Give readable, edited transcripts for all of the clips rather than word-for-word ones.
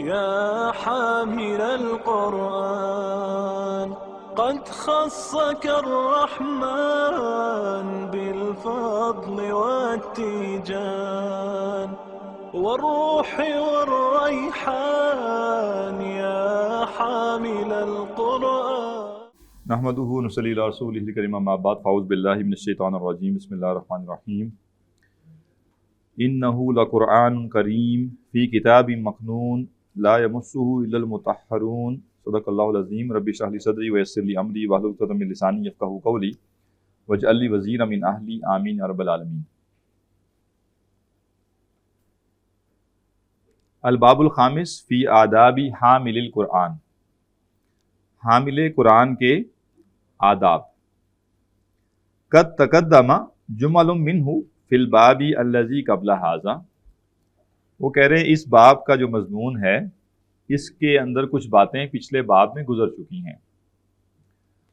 يا حامل القرآن قد خصك الرحمن بالفضل والتيجان والروح والريحان يا حامل القرآن. نحمده ونصلي على رسوله الكريم اما بعد فاعوذ بالله من الشيطان الرجيم بسم الله الرحمن الرحيم انه لقرآن کریم فی کتاب مکنون لا یمسہ الا المطہرون صدق اللہ العظیم رب اشرح لی صدری ویسر لی امری واحلل عقدۃ من لسانی یفقہوا قولی واجعل لی وزیرا من اہلی آمین یا رب العالمین۔ الباب الخامس فی آداب حامل القرآن، حامل قرآن کے آداب۔ قد تقدم جمل منہ فی الباب الذی قبل ھذا، وہ کہہ رہے ہیں اس باب کا جو مضمون ہے اس کے اندر کچھ باتیں پچھلے باب میں گزر چکی ہیں۔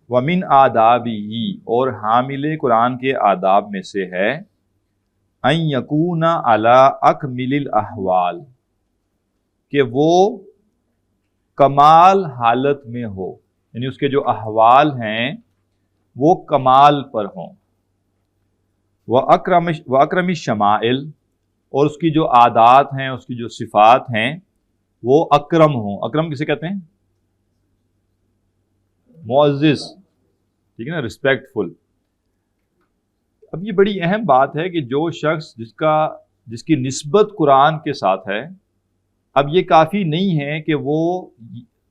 ومن آدابہ، اور حامل قرآن کے آداب میں سے ہے ان یکون علی اکمل الاحوال، کہ وہ کمال حالت میں ہو، یعنی اس کے جو احوال ہیں وہ کمال پر ہوں۔ وَأَكْرَمِ الشَّمَائِل، اور اس کی جو عادات ہیں، اس کی جو صفات ہیں وہ اکرم ہوں۔ اکرم کسے کہتے ہیں؟ معزز، ٹھیک ہے نا، ریسپیکٹفل۔ اب یہ بڑی اہم بات ہے کہ جو شخص جس کی نسبت قرآن کے ساتھ ہے، اب یہ کافی نہیں ہے کہ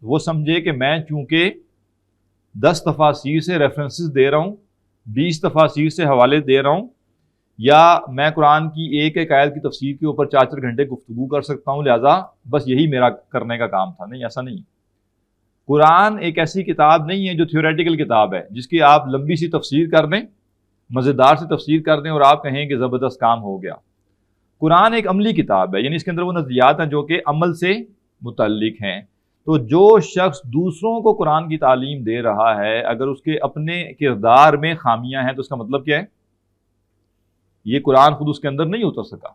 وہ سمجھے کہ میں چونکہ 10 تفاسیر سے ریفرنسز دے رہا ہوں، 20 تفاسیر سے حوالے دے رہا ہوں، یا میں قرآن کی ایک آیت کی تفسیر کے اوپر 4 گھنٹے گفتگو کر سکتا ہوں، لہٰذا بس یہی میرا کرنے کا کام تھا۔ نہیں، ایسا نہیں۔ قرآن ایک ایسی کتاب نہیں ہے جو تھیوریٹیکل کتاب ہے جس کی آپ لمبی سی تفسیر کر دیں، مزیدار سی تفسیر کر دیں اور آپ کہیں کہ زبردست کام ہو گیا۔ قرآن ایک عملی کتاب ہے، یعنی اس کے اندر وہ نظریات ہیں جو کہ عمل سے متعلق ہیں۔ تو جو شخص دوسروں کو قرآن کی تعلیم دے رہا ہے، اگر اس کے اپنے کردار میں خامیاں ہیں تو اس کا مطلب کیا ہے؟ یہ قرآن خود اس کے اندر نہیں اتر سکا۔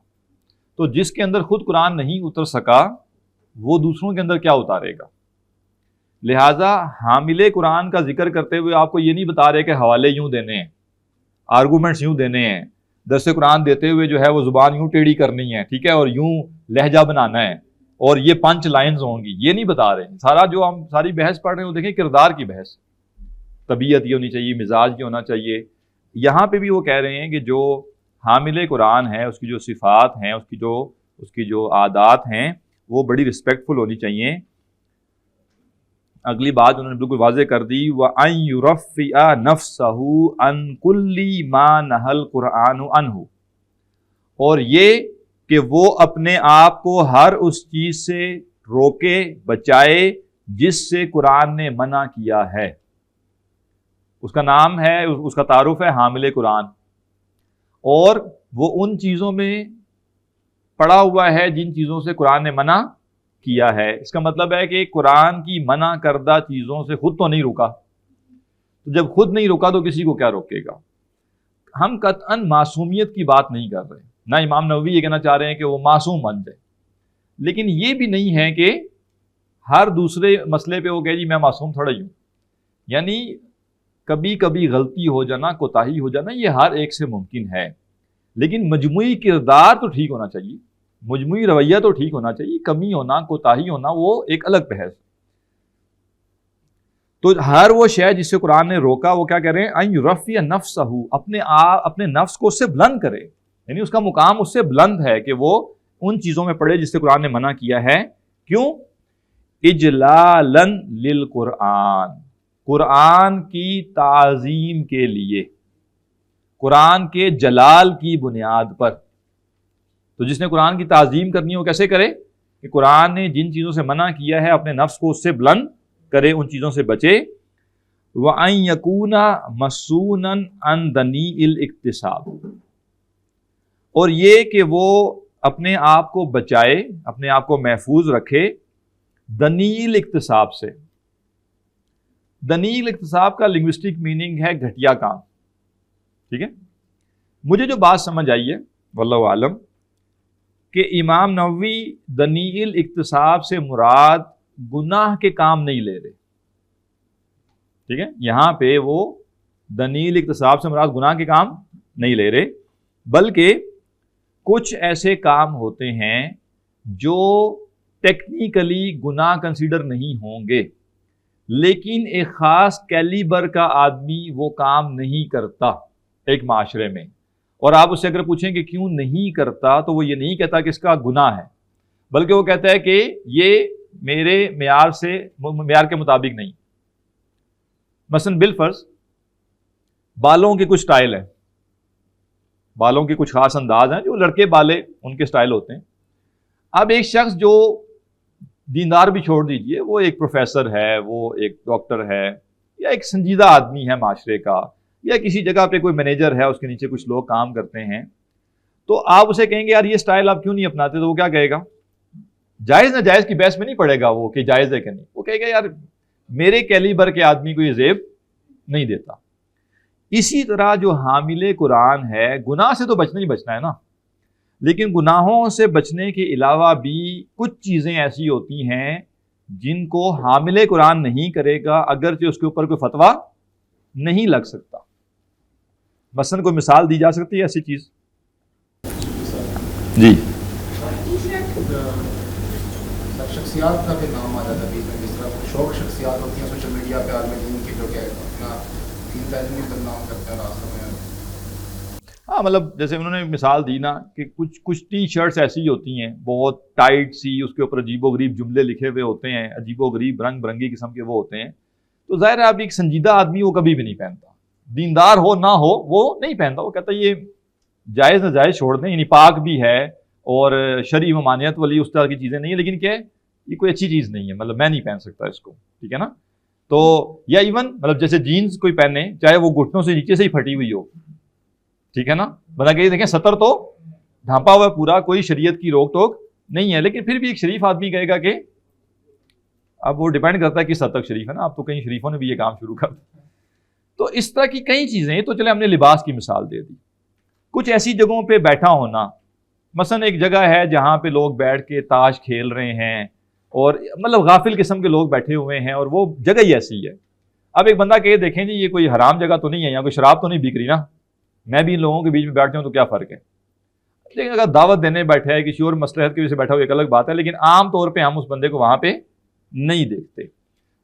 تو جس کے اندر خود قرآن نہیں اتر سکا وہ دوسروں کے اندر کیا اتارے گا؟ لہٰذا حامل قرآن کا ذکر کرتے ہوئے آپ کو یہ نہیں بتا رہے کہ حوالے یوں دینے ہیں، آرگومنٹس یوں دینے ہیں، درس قرآن دیتے ہوئے جو ہے وہ زبان یوں ٹیڑھی کرنی ہے، ٹھیک ہے، اور یوں لہجہ بنانا ہے، اور یہ 5 لائنز ہوں گی، یہ نہیں بتا رہے۔ سارا جو ہم ساری بحث پڑھ رہے ہیں وہ دیکھیں کردار کی بحث، طبیعت یہ ہونی چاہیے، مزاج یہ ہونا چاہیے۔ یہاں پہ بھی وہ کہہ رہے ہیں کہ جو حامل قرآن ہے اس کی جو صفات ہیں، اس کی جو عادات ہیں وہ بڑی رسپیکٹفل ہونی چاہیے۔ اگلی بات انہوں نے بالکل واضح کر دی، وَأَن يُرَفِّعَ نَفْسَهُ عَن كُلِّ مَا نَهَى الْقُرْآنُ عَنْهُ، اور یہ کہ وہ اپنے آپ کو ہر اس چیز سے روکے، بچائے جس سے قرآن نے منع کیا ہے۔ اس کا نام ہے، اس کا تعارف ہے حامل قرآن، اور وہ ان چیزوں میں پڑا ہوا ہے جن چیزوں سے قرآن نے منع کیا ہے۔ اس کا مطلب ہے کہ قرآن کی منع کردہ چیزوں سے خود تو نہیں رکا، تو جب خود نہیں رکا تو کسی کو کیا روکے گا؟ ہم قطعاً معصومیت کی بات نہیں کر رہے، نہ امام نووی یہ کہنا چاہ رہے ہیں کہ وہ معصوم بن جائے، لیکن یہ بھی نہیں ہے کہ ہر دوسرے مسئلے پہ وہ کہے جی میں معصوم تھوڑا ہی ہوں۔ یعنی کبھی کبھی غلطی ہو جانا، کوتاہی ہو جانا، یہ ہر ایک سے ممکن ہے، لیکن مجموعی کردار تو ٹھیک ہونا چاہیے، مجموعی رویہ تو ٹھیک ہونا چاہیے۔ کمی ہونا، کوتاہی ہونا وہ ایک الگ بحث۔ تو ہر وہ شے جس سے قرآن نے روکا وہ کیا کہہ رہے ہیں؟ ان یرفع نفسہ، اپنے نفس کو اس سے بلند کرے، یعنی اس کا مقام اس سے بلند ہے کہ وہ ان چیزوں میں پڑھے جس سے قرآن نے منع کیا ہے۔ کیوں؟ اجلالا للقرآن، قرآن کی تعظیم کے لیے، قرآن کے جلال کی بنیاد پر۔ تو جس نے قرآن کی تعظیم کرنی ہے وہ کیسے کرے؟ کہ قرآن نے جن چیزوں سے منع کیا ہے اپنے نفس کو اس سے بلند کرے، ان چیزوں سے بچے۔ وَأَن يَكُونَ مَصُونًا عَن دَنِيءِ الْاِكْتِسَابِ، اور یہ کہ وہ اپنے آپ کو بچائے، اپنے آپ کو محفوظ رکھے دنیء الاکتساب سے۔ دنیء الاکتساب کا لنگوسٹک میننگ ہے گھٹیا کام، ٹھیک ہے۔ مجھے جو بات سمجھ آئی ہے واللہ عالم کہ امام نووی دنیء الاکتساب سے مراد گناہ کے کام نہیں لے رہے. ٹھیک ہے, یہاں پہ وہ دنیء الاکتساب سے مراد گناہ کے کام نہیں لے رہے, بلکہ کچھ ایسے کام ہوتے ہیں جو ٹیکنیکلی گناہ کنسیڈر نہیں ہوں گے, لیکن ایک خاص کیلیبر کا آدمی وہ کام نہیں کرتا ایک معاشرے میں, اور آپ اس سے اگر پوچھیں کہ کیوں نہیں کرتا تو وہ یہ نہیں کہتا کہ اس کا گناہ ہے, بلکہ وہ کہتا ہے کہ یہ میرے معیار کے مطابق نہیں. مثلا بالفرض بالوں کے کچھ سٹائل ہیں, بالوں کے کچھ خاص انداز ہیں جو لڑکے بالے ان کے سٹائل ہوتے ہیں. اب ایک شخص جو دیندار بھی چھوڑ دیجئے, وہ ایک پروفیسر ہے, وہ ایک ڈاکٹر ہے, یا ایک سنجیدہ آدمی ہے معاشرے کا, یا کسی جگہ پہ کوئی مینیجر ہے, اس کے نیچے کچھ لوگ کام کرتے ہیں, تو آپ اسے کہیں گے یار یہ سٹائل آپ کیوں نہیں اپناتے, تو وہ کیا کہے گا؟ جائز ناجائز کی بحث میں نہیں پڑے گا وہ کہ جائز ہے کہ نہیں, وہ کہے گا یار میرے کیلیبر کے آدمی کو یہ زیب نہیں دیتا. اسی طرح جو حامل قرآن ہے, گناہ سے تو بچنا ہی بچنا ہے نا, لیکن گناہوں سے بچنے کے علاوہ بھی کچھ چیزیں ایسی ہوتی ہیں جن کو حامل قرآن نہیں کرے گا اگرچہ اس کے اوپر کوئی فتویٰ نہیں لگ سکتا. مثلا کوئی مثال دی جا سکتی ہے ایسی چیز؟ جی, شخصیات کا بھی نام آ جاتا ہے بیچ میں, جس طرح شوق شخصیات ہوتی ہیں سوشل میڈیا پہ عالم دین کی, جو کہ اپنا دین تعلیمی بدنام کرتے ہیں راستوں میں. ہاں مطلب جیسے انہوں نے مثال دی نا کہ کچھ ٹی شرٹس ایسی ہوتی ہیں بہت ٹائٹ سی, اس کے اوپر عجیب و غریب جملے لکھے ہوئے ہوتے ہیں, عجیب و غریب رنگ برنگی قسم کے وہ ہوتے ہیں, تو ظاہر ہے اب ایک سنجیدہ آدمی وہ کبھی بھی نہیں پہنتا, دیندار ہو نہ ہو وہ نہیں پہنتا, وہ کہتا ہے یہ جائز ناجائز چھوڑ دیں, یعنی پاک بھی ہے اور شرعی ممانعت والی اس طرح کی چیزیں نہیں ہیں, لیکن کیا ہے یہ کوئی اچھی چیز نہیں ہے, مطلب میں نہیں پہن سکتا اس کو, ٹھیک ہے نا. تو یا ایون مطلب جیسے جینز کوئی پہنے, چاہے وہ گھٹنوں سے نیچے سے ہی پھٹی ہوئی ہو, ٹھیک ہے نا, بنا کہ دیکھیں سطر تو ڈھانپا ہوا ہے پورا, کوئی شریعت کی روک ٹوک نہیں ہے, لیکن پھر بھی ایک شریف آدمی کہے گا کہ اب وہ ڈیپینڈ کرتا ہے کس حد تک شریف ہے نا, اب تو کئی شریفوں نے بھی یہ کام شروع کر دیا. تو اس طرح کی کئی چیزیں ہیں. تو چلے ہم نے لباس کی مثال دے دی. کچھ ایسی جگہوں پہ بیٹھا ہونا, مثلا ایک جگہ ہے جہاں پہ لوگ بیٹھ کے تاش کھیل رہے ہیں اور مطلب غافل قسم کے لوگ بیٹھے ہوئے ہیں اور وہ جگہ ہی ایسی ہے. اب ایک بندہ کہ دیکھیں جی یہ کوئی حرام جگہ تو نہیں ہے, یہاں کوئی شراب تو نہیں بک رہی نا, میں بھی ان لوگوں کے بیچ میں بیٹھتا ہوں تو کیا فرق ہے. لیکن اگر دعوت دینے بیٹھا ہے, کسی اور مصلحت کی وجہ سے بیٹھا ہو, ایک الگ بات ہے, لیکن عام طور پہ ہم اس بندے کو وہاں پہ نہیں دیکھتے.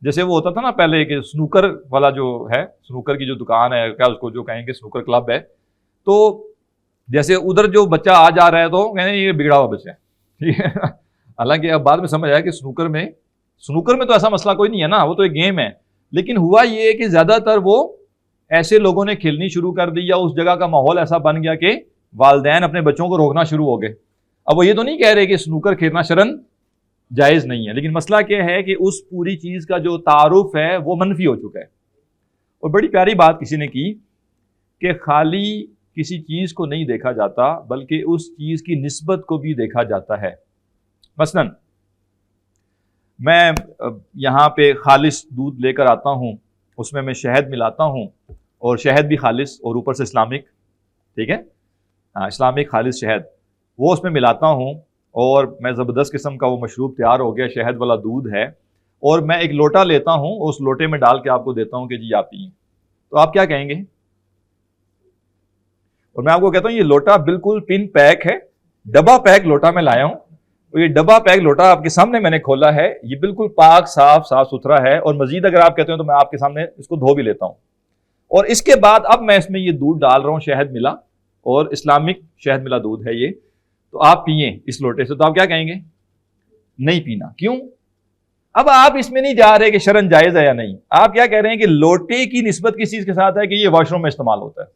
جیسے وہ ہوتا تھا نا پہلے کہ سنوکر والا جو ہے, سنوکر کی جو دکان ہے, کیا اس کو جو کہیں گے سنوکر کلب ہے, تو جیسے ادھر جو بچہ آ جا رہا ہے تو کہنے یہ بگڑا ہوا بچہ ہے, ٹھیک ہے. حالانکہ اب بعد میں سمجھ آیا کہ سنوکر میں تو ایسا مسئلہ کوئی نہیں ہے نا, وہ تو ایک گیم ہے. لیکن ہوا یہ کہ زیادہ تر وہ ایسے لوگوں نے کھیلنی شروع کر دی, یا اس جگہ کا ماحول ایسا بن گیا کہ والدین اپنے بچوں کو روکنا شروع ہو گئے. اب وہ یہ تو نہیں کہہ رہے کہ سنوکر کھیلنا شرعن جائز نہیں ہے, لیکن مسئلہ کیا ہے کہ اس پوری چیز کا جو تعارف ہے وہ منفی ہو چکا ہے. اور بڑی پیاری بات کسی نے کی کہ خالی کسی چیز کو نہیں دیکھا جاتا بلکہ اس چیز کی نسبت کو بھی دیکھا جاتا ہے. مثلا میں یہاں پہ خالص دودھ لے کر آتا ہوں, اس میں شہد ملاتا ہوں, اور شہد بھی خالص اور اوپر سے اسلامک, ٹھیک ہے, اسلامک خالص شہد, وہ اس میں ملاتا ہوں, اور میں زبردست قسم کا وہ مشروب تیار ہو گیا, شہد والا دودھ ہے, اور میں ایک لوٹا لیتا ہوں, اس لوٹے میں ڈال کے آپ کو دیتا ہوں کہ جی آپ پئیں, تو آپ کیا کہیں گے؟ اور میں آپ کو کہتا ہوں یہ لوٹا بالکل پن پیک ہے, ڈبا پیک لوٹا میں لایا ہوں, اور یہ ڈبا پیک لوٹا آپ کے سامنے میں نے کھولا ہے, یہ بالکل پاک صاف ستھرا ہے, اور مزید اگر آپ کہتے ہیں تو میں آپ کے سامنے اس کو دھو بھی لیتا ہوں, اور اس کے بعد اب میں اس میں یہ دودھ ڈال رہا ہوں, شہد ملا, اور اسلامک شہد ملا دودھ ہے یہ, تو آپ پئیں اس لوٹے سے, تو آپ کیا کہیں گے؟ نہیں پینا. کیوں؟ اب آپ اس میں نہیں جا رہے کہ شرعن جائز ہے یا نہیں, آپ کیا کہہ رہے ہیں کہ لوٹے کی نسبت کس چیز کے ساتھ ہے کہ یہ واش روم میں استعمال ہوتا ہے,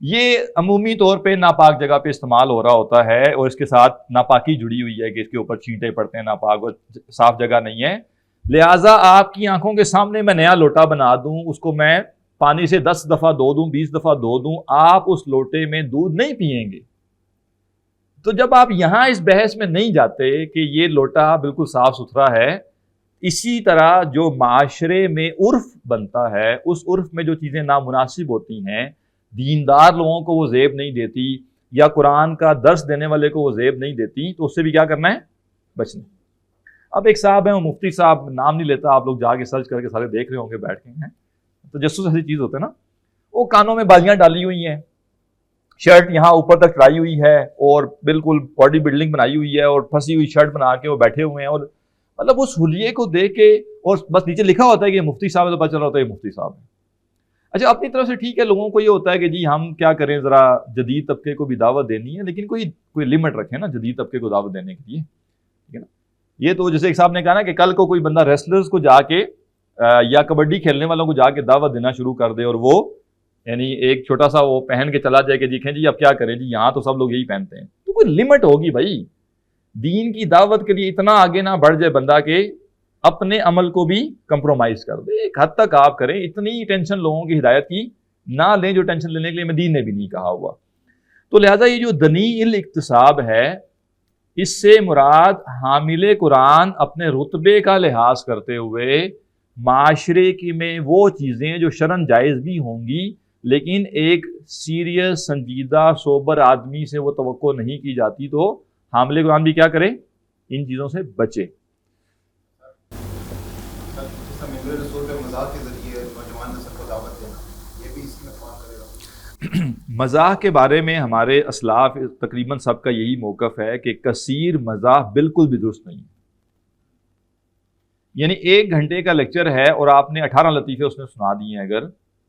یہ عمومی طور پہ ناپاک جگہ پہ استعمال ہو رہا ہوتا ہے, اور اس کے ساتھ ناپاکی جڑی ہوئی ہے کہ اس کے اوپر چھینٹے پڑتے ہیں, ناپاک اور صاف جگہ نہیں ہے. لہٰذا آپ کی آنکھوں کے سامنے میں نیا لوٹا بنا دوں, اس کو میں پانی سے 10 دفعہ دھو دوں, 20 دفعہ دھو دوں, آپ اس لوٹے میں دودھ نہیں پئیں گے. تو جب آپ یہاں اس بحث میں نہیں جاتے کہ یہ لوٹا بالکل صاف ستھرا ہے, اسی طرح جو معاشرے میں عرف بنتا ہے, اس عرف میں جو چیزیں نامناسب ہوتی ہیں, دیندار لوگوں کو وہ زیب نہیں دیتی, یا قرآن کا درس دینے والے کو وہ زیب نہیں دیتی تو اس سے بھی کیا کرنا ہے؟ بچنا. اب ایک صاحب ہیں, وہ مفتی صاحب, نام نہیں لیتا, آپ لوگ جا کے سرچ کر کے سارے دیکھ رہے ہوں گے بیٹھ کے ہیں, تو تجسس ایسی چیز ہوتا ہے نا, وہ کانوں میں بالیاں ڈالی ہوئی ہیں, شرٹ یہاں اوپر تک چڑھائی ہوئی ہے اور بالکل باڈی بلڈنگ بنائی ہوئی ہے اور پھنسی ہوئی شرٹ بنا کے وہ بیٹھے ہوئے ہیں, اور مطلب اس حلیے کو دیکھ کے, اور بس نیچے لکھا ہوتا ہے کہ یہ مفتی صاحب ہے, تو پتہ چل رہا ہوتا ہے یہ مفتی صاحب ہے. اچھا اپنی طرف سے ٹھیک ہے, لوگوں کو یہ ہوتا ہے کہ جی ہم کیا کریں, ذرا جدید طبقے کو بھی دعوت دینی ہے, لیکن کوئی لمٹ رکھیں نا جدید طبقے کو دعوت دینے کے لیے, ٹھیک ہے نا. یہ تو جیسے ایک صاحب نے کہا نا کہ کل کو کوئی بندہ ریسلرز کو جا کے یا کبڈی کھیلنے والوں کو جا کے دعوت دینا شروع کر دے, اور وہ یعنی ایک چھوٹا سا وہ پہن کے چلا جائے کہ دیکھیں جی اب کیا کریں جی, یہاں تو سب لوگ یہی پہنتے ہیں, تو کوئی لمٹ ہوگی بھائی. دین کی دعوت کے لیے اتنا آگے نہ بڑھ جائے بندہ کہ اپنے عمل کو بھی کمپرومائز کر دے. ایک حد تک آپ کریں, اتنی ٹینشن لوگوں کی ہدایت کی نہ لیں جو ٹینشن لینے کے لیے دین نے بھی نہیں کہا ہوا. تو لہٰذا یہ جو دنی الاکتساب ہے, اس سے مراد حامل قرآن اپنے رتبے کا لحاظ کرتے ہوئے معاشرے کی میں وہ چیزیں جو شرعاً جائز بھی ہوں گی, لیکن ایک سیریس سنجیدہ سوبر آدمی سے وہ توقع نہیں کی جاتی, تو حامل قرآن بھی کیا کرے, ان چیزوں سے بچے. مزاح کے بارے میں ہمارے اسلاف تقریباً سب کا یہی موقف ہے کہ کثیر مزاح بالکل بھی درست نہیں ہے. یعنی 1 گھنٹے کا لیکچر ہے اور آپ نے 18 لطیفے اس میں سنا دیے ہیں اگر,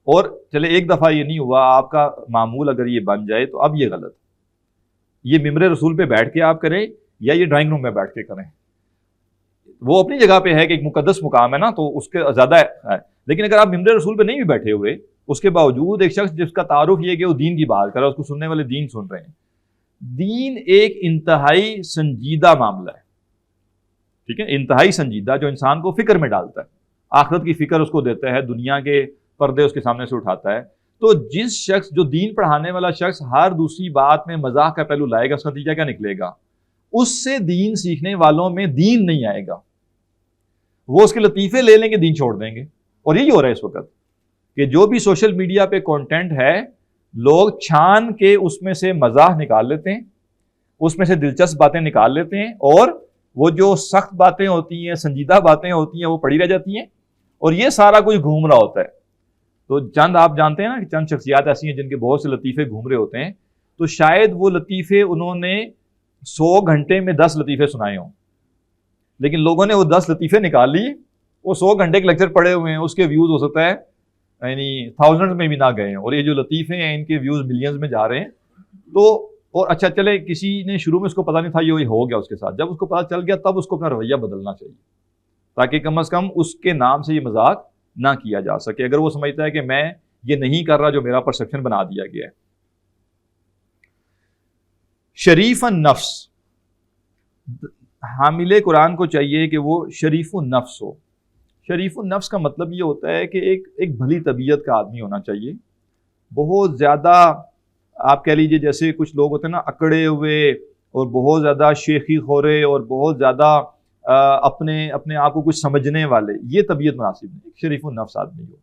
اور چلے ایک دفعہ یہ نہیں ہوا, آپ کا معمول اگر یہ بن جائے تو اب یہ غلط. یہ ممبر رسول پہ بیٹھ کے آپ کریں یا یہ ڈرائنگ روم میں بیٹھ کے کریں, وہ اپنی جگہ پہ ہے کہ ایک مقدس مقام ہے نا, تو اس کے زیادہ ہے. لیکن اگر آپ ممبر رسول پہ نہیں بھی بیٹھے ہوئے, اس کے باوجود ایک شخص جس کا تعارف یہ کہ وہ دین کی بات کر رہا ہے, اس کو سننے والے دین سن رہے ہیں. دین ایک انتہائی سنجیدہ معاملہ ہے, ٹھیک ہے, انتہائی سنجیدہ, جو انسان کو فکر میں ڈالتا ہے, آخرت کی فکر اس کو دیتا ہے, دنیا کے پردے اس کے سامنے سے اٹھاتا ہے. تو جس شخص, جو دین پڑھانے والا شخص ہر دوسری بات میں مزاح کا پہلو لائے گا, اس کا نتیجہ کیا نکلے گا؟ اس سے دین سیکھنے والوں میں دین نہیں آئے گا. وہ اس کے لطیفے لے لیں گے, دین چھوڑ دیں گے. اور یہی ہو رہا ہے اس وقت کہ جو بھی سوشل میڈیا پہ کانٹینٹ ہے, لوگ چھان کے اس میں سے مزاح نکال لیتے ہیں, اس میں سے دلچسپ باتیں نکال لیتے ہیں, اور وہ جو سخت باتیں ہوتی ہیں, سنجیدہ باتیں ہوتی ہیں, وہ پڑی رہ جاتی ہیں, اور یہ سارا کچھ گھوم رہا ہوتا ہے. تو چند آپ جانتے ہیں نا کہ چند شخصیات ایسی ہیں جن کے بہت سے لطیفے گھوم رہے ہوتے ہیں, تو شاید وہ لطیفے انہوں نے 100 گھنٹے میں 10 لطیفے سنائے ہوں, لیکن لوگوں نے وہ 10 لطیفے نکال لیے, وہ 100 گھنٹے کے لیکچر پڑے ہوئے ہیں, اس کے ویوز ہو سکتا ہے یعنی 1000 میں بھی نہ گئے ہیں, اور یہ جو لطیفے ہیں ان کے ویوز ملینز میں جا رہے ہیں. تو اور اچھا چلے, کسی نے شروع میں اس کو پتہ نہیں تھا یہ ہو گیا اس کے ساتھ, جب اس کو پتہ چل گیا تب اس کو اپنا رویہ بدلنا چاہیے, تاکہ کم از کم اس کے نام سے یہ مذاق نہ کیا جا سکے, اگر وہ سمجھتا ہے کہ میں یہ نہیں کر رہا جو میرا پرسیپشن بنا دیا گیا ہے. شریف النفس, حامل قرآن کو چاہیے کہ وہ شریف النفس ہو. شریف النفس کا مطلب یہ ہوتا ہے کہ ایک بھلی طبیعت کا آدمی ہونا چاہیے. بہت زیادہ آپ کہہ لیجئے جیسے کچھ لوگ ہوتے ہیں نا اکڑے ہوئے, اور بہت زیادہ شیخی خورے, اور بہت زیادہ اپنے آپ کو کچھ سمجھنے والے, یہ طبیعت مناسب نہیں. ایک شریف النفس آدمی ہو,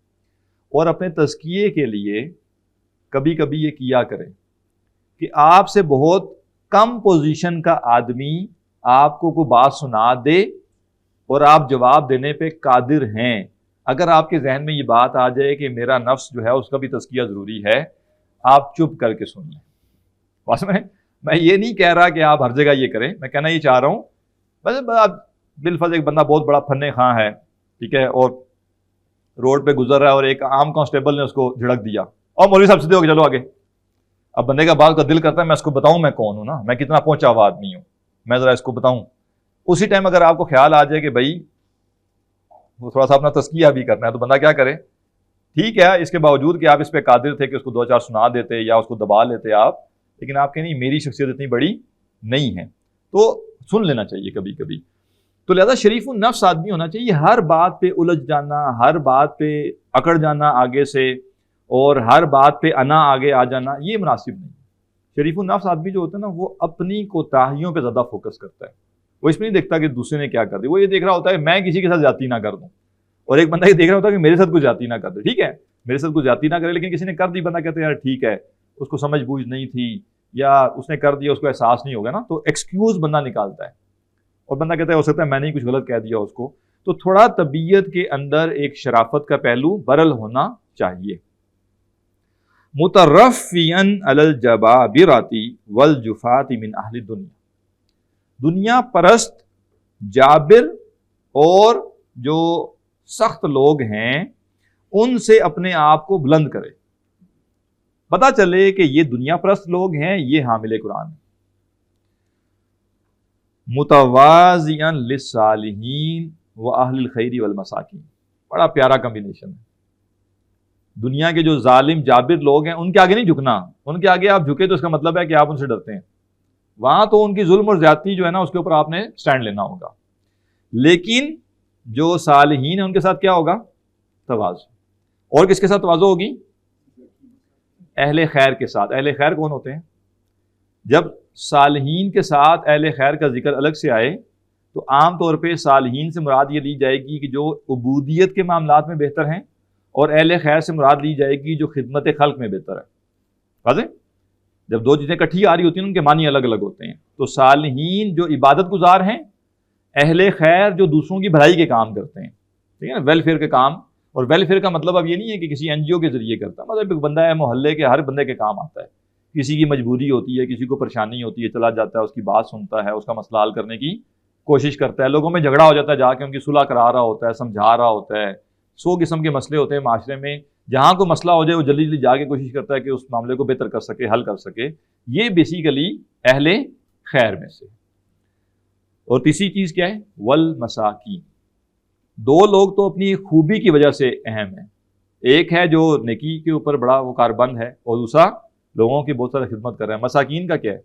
اور اپنے تزکیے کے لیے کبھی کبھی یہ کیا کریں کہ آپ سے بہت کم پوزیشن کا آدمی آپ کو کوئی بات سنا دے اور آپ جواب دینے پہ قادر ہیں. اگر آپ کے ذہن میں یہ بات آ جائے کہ میرا نفس جو ہے اس کا بھی تزکیہ ضروری ہے, آپ چپ کر کے سن لیں. واسطے میں یہ نہیں کہہ رہا کہ آپ ہر جگہ یہ کریں, میں کہنا یہ چاہ رہا ہوں بس بالفرض ایک بندہ بہت بڑا فن خواں ہے, ٹھیک ہے, اور روڈ پہ گزر رہا ہے اور ایک عام کانسٹیبل نے اس کو جھڑک دیا, اور مولوی صاحب سیدھے ہو کے چلو آگے. اب بندے کا بعض کا دل کرتا ہے میں اس کو بتاؤں میں کون ہوں نا, میں کتنا پہنچا ہوا آدمی ہوں, میں ذرا اس کو بتاؤں. اسی ٹائم اگر آپ کو خیال آ جائے کہ بھائی وہ تھوڑا سا اپنا تزکیہ بھی کرنا ہے, تو بندہ کیا کرے, ٹھیک ہے, اس کے باوجود کہ آپ اس پہ قادر تھے کہ اس کو 2-4 سنا دیتے یا اس کو دبا لیتے آپ, لیکن آپ کہ نہیں میری شخصیت اتنی بڑی نہیں ہے, تو سن لینا چاہیے کبھی کبھی. تو لہذا شریف النفس آدمی ہونا چاہیے. ہر بات پہ الجھ جانا, ہر بات پہ اکڑ جانا آگے سے, اور ہر بات پہ انا آگے آ جانا, یہ مناسب نہیں. شریف النفس آدمی جو ہوتا ہے نا, وہ اپنی کوتاہیوں پہ زیادہ فوکس کرتا ہے. وہ اس میں نہیں دیکھتا کہ دوسرے نے کیا کر دی, وہ یہ دیکھ رہا ہوتا ہے میں کسی کے ساتھ زیادتی نہ کر دوں, اور ایک بندہ یہ دیکھ رہا ہوتا ہے کہ میرے ساتھ کوئی زیادتی نہ کر دے. ٹھیک ہے, میرے ساتھ کوئی زیادتی نہ کرے, لیکن کسی نے کر دی, بندہ کہتے ہیں یار ٹھیک ہے, اس کو سمجھ بوجھ نہیں تھی, یا اس نے کر دیا اس کو احساس نہیں ہوگا نا, تو ایکسکیوز بندہ نکالتا ہے اور بندہ کہتا ہے ہو سکتا ہے میں نے کچھ غلط کہہ دیا اس کو. تو تھوڑا طبیعت کے اندر ایک شرافت کا پہلو برل ہونا چاہیے. مترفیاً علی الجبابرۃ والجفاۃ من اہل الدنیا, دنیا پرست جابر اور جو سخت لوگ ہیں ان سے اپنے آپ کو بلند کرے, پتہ چلے کہ یہ دنیا پرست لوگ ہیں, یہ حامل قرآن ہیں. متوازیاً للصالحین واہل الخیر والمساکین, بڑا پیارا کمبینیشن ہے. دنیا کے جو ظالم جابر لوگ ہیں ان کے آگے نہیں جھکنا, ان کے آگے آپ جھکے تو اس کا مطلب ہے کہ آپ ان سے ڈرتے ہیں. وہاں تو ان کی ظلم اور زیادتی جو ہے نا اس کے اوپر آپ نے سٹینڈ لینا ہوگا. لیکن جو صالحین ہیں ان کے ساتھ کیا ہوگا؟ تواضع. اور کس کے ساتھ تواضع ہوگی؟ اہل خیر کے ساتھ. اہل خیر کون ہوتے ہیں؟ جب صالحین کے ساتھ اہل خیر کا ذکر الگ سے آئے تو عام طور پہ صالحین سے مراد یہ لی جائے گی کہ جو عبودیت کے معاملات میں بہتر ہیں, اور اہل خیر سے مراد لی جائے گی جو خدمت خلق میں بہتر ہے. واضح؟ جب دو چیزیں کٹھی آ رہی ہوتی ہیں ان کے معنی الگ الگ ہوتے ہیں. تو صالحین جو عبادت گزار ہیں, اہل خیر جو دوسروں کی بھلائی کے کام کرتے ہیں, ٹھیک ہے نا, ویلفیئر کے کام. اور ویلفیئر کا مطلب اب یہ نہیں ہے کہ کسی این جی او کے ذریعے کرتا ہے, مطلب ایک بندہ ہے محلے کے ہر بندے کے کام آتا ہے. کسی کی مجبوری ہوتی ہے, کسی کو پریشانی ہوتی ہے, چلا جاتا ہے, اس کی بات سنتا ہے, اس کا مسئلہ حل کرنے کی کوشش کرتا ہے. لوگوں میں جھگڑا ہو جاتا ہے, جا کے ان کی صلح کرا رہا ہوتا ہے, سمجھا رہا ہوتا ہے. 100 قسم کے مسئلے ہوتے ہیں معاشرے میں, جہاں کوئی مسئلہ ہو جائے وہ جلدی جلدی جا کے کوشش کرتا ہے کہ اس معاملے کو بہتر کر سکے, حل کر سکے. یہ بیسیکلی اہل خیر میں سے. اور تیسری چیز کیا ہے؟ والمساکین. دو لوگ تو اپنی خوبی کی وجہ سے اہم ہیں. ایک ہے جو نیکی کے اوپر بڑا وہ کاربند ہے, اور دوسرا لوگوں کی بہت سارا خدمت کر رہے ہیں. مساکین کا کیا ہے؟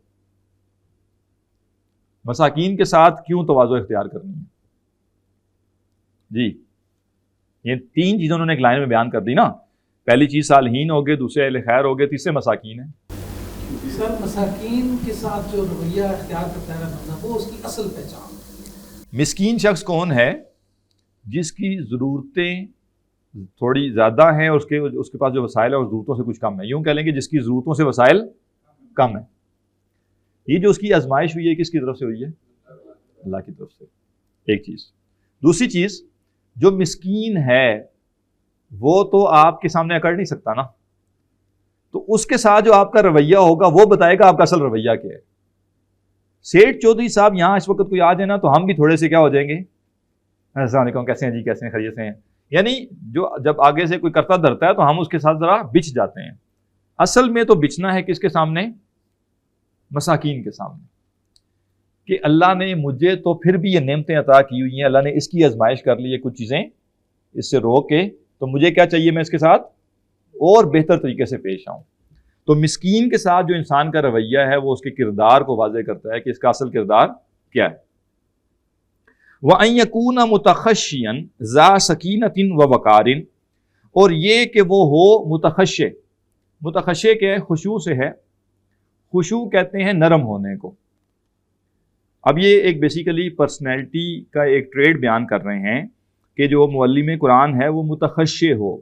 مساکین کے ساتھ کیوں تواضع اختیار کرنی ہے؟ جی یہ 3 چیزیں انہوں نے ایک لائن میں بیان کر دی نا. پہلی چیز صالحین ہو گئے, دوسرے اہل خیر ہو گئے, تیسرے مساکین ہیں. سر مساکین کے ساتھ جو رویہ اختیار کرتا ہے بندہ وہ اس کی اصل پہچان. مسکین شخص کون ہے؟ جس کی ضرورتیں تھوڑی زیادہ ہیں اور اس کے پاس جو وسائل ہے اور ضرورتوں سے کچھ کم ہے. یوں کہہ لیں کہ جس کی ضرورتوں سے وسائل کم ہے. یہ جو اس کی آزمائش ہوئی ہے کس کی طرف سے ہوئی ہے؟ اللہ کی طرف سے. ایک چیز. دوسری چیز, جو مسکین ہے وہ تو آپ کے سامنے اکڑ نہیں سکتا نا, تو اس کے ساتھ جو آپ کا رویہ ہوگا وہ بتائے گا آپ کا اصل رویہ کیا ہے. سیٹھ چودھری صاحب یہاں اس وقت کوئی آ جائے نا تو ہم بھی تھوڑے سے کیا ہو جائیں گے, السلام علیکم, کیسے ہیں جی, کیسے ہیں, خیریت سے ہیں. یعنی جو جب آگے سے کوئی کرتا دھرتا ہے تو ہم اس کے ساتھ ذرا بچ جاتے ہیں. اصل میں تو بچنا ہے کس کے سامنے؟ مساکین کے سامنے. کہ اللہ نے مجھے تو پھر بھی یہ نعمتیں عطا کی ہوئی ہیں, اللہ نے اس کی آزمائش کر لی ہے کچھ چیزیں اس سے روک کے, تو مجھے کیا چاہیے, میں اس کے ساتھ اور بہتر طریقے سے پیش آؤں. تو مسکین کے ساتھ جو انسان کا رویہ ہے وہ اس کے کردار کو واضح کرتا ہے کہ اس کا اصل کردار کیا ہے. وَأَن يَكُونَ مُتَخَشِّيًا ذَا سَكِينَةٍ وَوَقَارٍ, اور یہ کہ وہ ہو متخشع. متخشع کیا ہے؟ خشوع سے ہے. خشوع کہتے ہیں نرم ہونے کو. اب یہ ایک بیسیکلی پرسنالٹی کا ایک ٹریڈ بیان کر رہے ہیں کہ جو معلم قرآن ہے وہ متخشع ہو.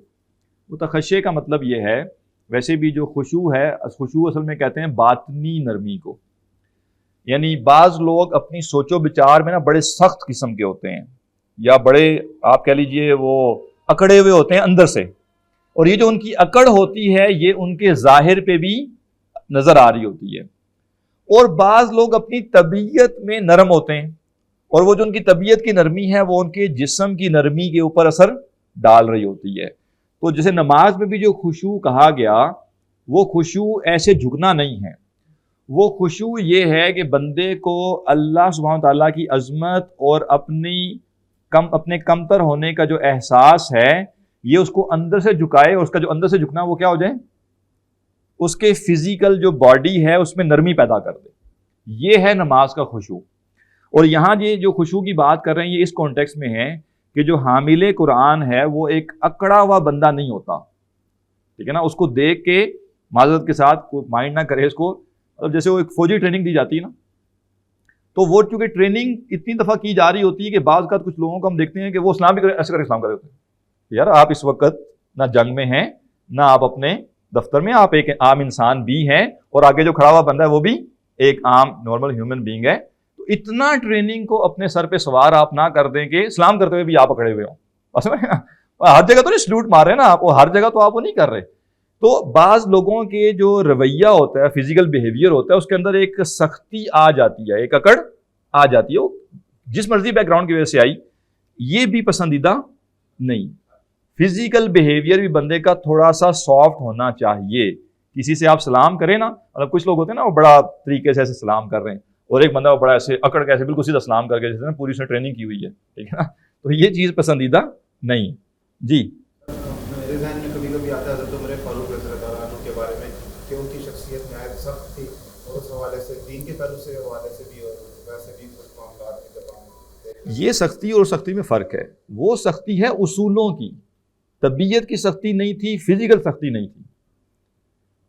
متخشع کا مطلب یہ ہے, ویسے بھی جو خشوع ہے, خشوع اصل میں کہتے ہیں باطنی نرمی کو. یعنی بعض لوگ اپنی سوچ و بچار میں نا بڑے سخت قسم کے ہوتے ہیں, یا بڑے آپ کہہ لیجئے وہ اکڑے ہوئے ہوتے ہیں اندر سے, اور یہ جو ان کی اکڑ ہوتی ہے یہ ان کے ظاہر پہ بھی نظر آ رہی ہوتی ہے. اور بعض لوگ اپنی طبیعت میں نرم ہوتے ہیں, اور وہ جو ان کی طبیعت کی نرمی ہے وہ ان کے جسم کی نرمی کے اوپر اثر ڈال رہی ہوتی ہے. تو جیسے نماز میں بھی جو خشوع کہا گیا, وہ خشوع ایسے جھکنا نہیں ہے. وہ خشوع یہ ہے کہ بندے کو اللہ سبحانہ تعالیٰ کی عظمت اور اپنے کمتر ہونے کا جو احساس ہے یہ اس کو اندر سے جھکائے, اور اس کا جو اندر سے جھکنا وہ کیا ہو جائے, اس کے فزیکل جو باڈی ہے اس میں نرمی پیدا کر دے. یہ ہے نماز کا خشوع. اور یہاں یہ جو خشوع کی بات کر رہے ہیں یہ اس کانٹیکس میں ہے کہ جو حامل قرآن ہے وہ ایک اکڑا ہوا بندہ نہیں ہوتا, ٹھیک ہے نا. اس کو دیکھ کے معذرت کے ساتھ مائنڈ نہ کرے اس کو, اب جیسے وہ ایک فوجی ٹریننگ دی جاتی ہے نا, تو وہ چونکہ ٹریننگ اتنی دفعہ کی جا رہی ہوتی ہے کہ بعض کا کچھ لوگوں کو ہم دیکھتے ہیں کہ وہ اسلام بھی ایسے کر اسلام کر رہے ہوتے ہیں. یار آپ اس وقت نہ جنگ میں ہیں, نہ آپ اپنے دفتر میں آپ ایک عام انسان بھی ہیں اور آگے جو کھڑا ہوا بندہ ہے وہ بھی ایک عام نارمل ہیومن بینگ ہے. تو اتنا ٹریننگ کو اپنے سر پہ سوار آپ نہ کر دیں کہ اسلام کرتے ہوئے بھی آپ پکڑے ہوئے ہوں. ہر جگہ تو نہیں سلوٹ مار رہے نا آپ, ہر جگہ تو آپ وہ نہیں کر رہے. تو بعض لوگوں کے جو رویہ ہوتا ہے, فزیکل بیہیویئر ہوتا ہے, اس کے اندر ایک سختی آ جاتی ہے, ایک اکڑ آ جاتی ہے. وہ جس مرضی بیک گراؤنڈ کی وجہ سے آئی, یہ بھی پسندیدہ نہیں. فزیکل بیہیویئر بھی بندے کا تھوڑا سا سافٹ ہونا چاہیے. کسی سے آپ سلام کریں نا, مطلب کچھ لوگ ہوتے ہیں نا وہ بڑا طریقے سے ایسے سلام کر رہے ہیں, اور ایک بندہ وہ بڑا ایسے اکڑ کے ایسے بالکل سیدھا سلام کر کے, جیسے پوری اس نے ٹریننگ کی ہوئی ہے, ٹھیک ہے نا. تو یہ چیز پسندیدہ نہیں. جی میرے ذہن میں کبھی کبھی آتا ہے حضرت عمر فاروق رضی اللہ عنہ کے بارے میں کہ ان کی شخصیت نہایت سخت تھی, اور اس حوالے سے دین کے پہلو سے حوالے سے بھی اور ویسے بھی کچھ معاملات میں جب یہ سختی اور سختی میں فرق ہے. وہ سختی ہے اصولوں کی, طبیعت کی سختی نہیں تھی, فزیکل سختی نہیں تھی.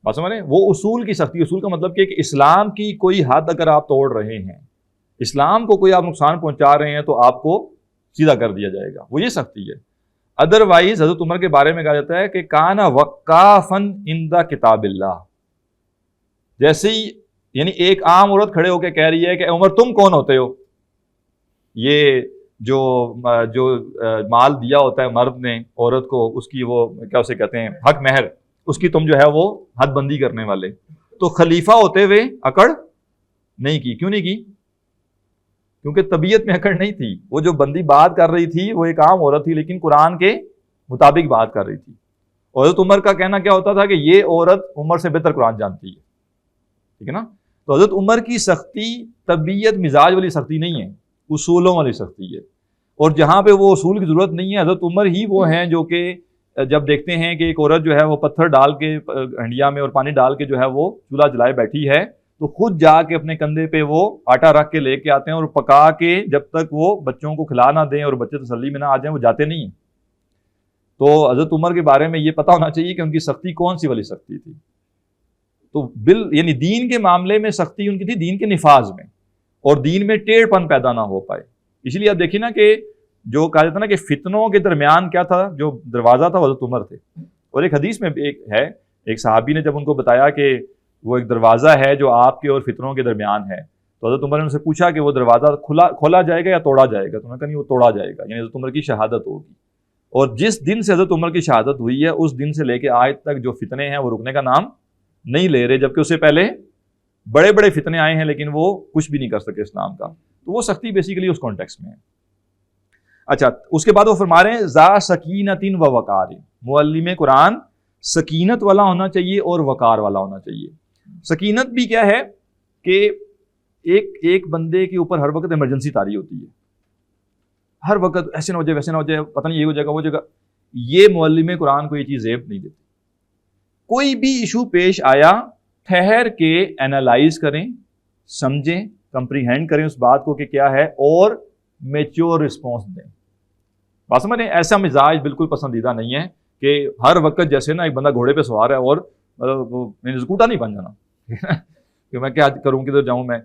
بات سمجھ رہے ہیں, وہ اصول کی سختی. اصول کا مطلب کہ اسلام کی کوئی حد اگر آپ توڑ رہے ہیں, اسلام کو کوئی آپ نقصان پہنچا رہے ہیں, تو آپ کو سیدھا کر دیا جائے گا, وہ یہ سختی ہے. ادروائز حضرت عمر کے بارے میں کہا جاتا ہے کہ کانا وقافن عند کتاب اللہ. جیسے ہی یعنی ایک عام عورت کھڑے ہو کے کہہ رہی ہے کہ عمر تم کون ہوتے ہو, یہ جو مال دیا ہوتا ہے مرد نے عورت کو, اس کی وہ کیا اسے کہتے ہیں حق مہر, اس کی تم جو ہے وہ حد بندی کرنے والے. تو خلیفہ ہوتے ہوئے اکڑ نہیں کی. کیوں نہیں کی؟ کیونکہ طبیعت میں اکڑ نہیں تھی. وہ جو بندی بات کر رہی تھی وہ ایک عام عورت تھی, لیکن قرآن کے مطابق بات کر رہی تھی. اور حضرت عمر کا کہنا کیا ہوتا تھا کہ یہ عورت عمر سے بہتر قرآن جانتی ہے, ٹھیک ہے نا. تو حضرت عمر کی سختی طبیعت مزاج والی سختی نہیں ہے, اصولوں والی سختی ہے. اور جہاں پہ وہ اصول کی ضرورت نہیں ہے, حضرت عمر ہی وہ ہیں جو کہ جب دیکھتے ہیں کہ ایک عورت جو ہے وہ پتھر ڈال کے ہنڈیا میں اور پانی ڈال کے جو ہے وہ چولہا جلائے بیٹھی ہے, تو خود جا کے اپنے کندھے پہ وہ آٹا رکھ کے لے کے آتے ہیں, اور پکا کے جب تک وہ بچوں کو کھلا نہ دیں اور بچے تسلی میں نہ آ جائیں وہ جاتے نہیں ہیں. تو حضرت عمر کے بارے میں یہ پتہ ہونا چاہیے کہ ان کی سختی کون سی والی سختی تھی. تو یعنی دین کے معاملے میں سختی ان کی تھی, دین کے نفاذ میں, اور دین میں ٹیڑھ پن پیدا نہ ہو پائے. اس لیے آپ دیکھیں نا کہ جو کہا جاتا ہے نا کہ فتنوں کے درمیان کیا تھا, جو دروازہ تھا حضرت عمر تھے. اور ایک حدیث میں ایک ہے, ایک صحابی نے جب ان کو بتایا کہ وہ ایک دروازہ ہے جو آپ کے اور فتنوں کے درمیان ہے, تو حضرت عمر نے ان سے پوچھا کہ وہ دروازہ کھولا جائے گا یا توڑا جائے گا. تو انہوں نے کہا نہیں, وہ توڑا جائے گا, یعنی حضرت عمر کی شہادت ہوگی. اور جس دن سے حضرت عمر کی شہادت ہوئی ہے, اس دن سے لے کے آج تک جو فتنے ہیں وہ رکنے کا نام نہیں لے رہے, جبکہ اس سے پہلے بڑے بڑے فتنے آئے ہیں لیکن وہ کچھ بھی نہیں کر سکے اسلام کا. تو وہ سختی بیسیکلی اس کانٹیکس میں ہے. اچھا, اس کے بعد وہ فرما رہے ہیں ذا سکینت و وقار. معلم قرآن سکینت والا ہونا چاہیے اور وقار والا ہونا چاہیے. سکینت بھی کیا ہے کہ ایک بندے کے اوپر ہر وقت ایمرجنسی طاری ہوتی ہے, ہر وقت ایسے نہ ہو جائے ویسے نہ ہو جائے, پتہ نہیں یہ ہو جائے گا وہ جگہ. یہ معلم قرآن کو یہ چیز زیب نہیں دیتی. کوئی بھی ایشو پیش آیا, ٹھہر کے اینالائز کریں, سمجھیں, کمپریہینڈ کریں اس بات کو کہ کیا ہے, اور میچور رسپانس دیں. بات سمجھ رہے ہیں, ایسا مزاج بالکل پسندیدہ نہیں ہے کہ ہر وقت جیسے نا ایک بندہ گھوڑے پہ سوار ہے اور اسکوٹا نہیں بن جانا کہ میں کیا کروں, کدھر جاؤں میں.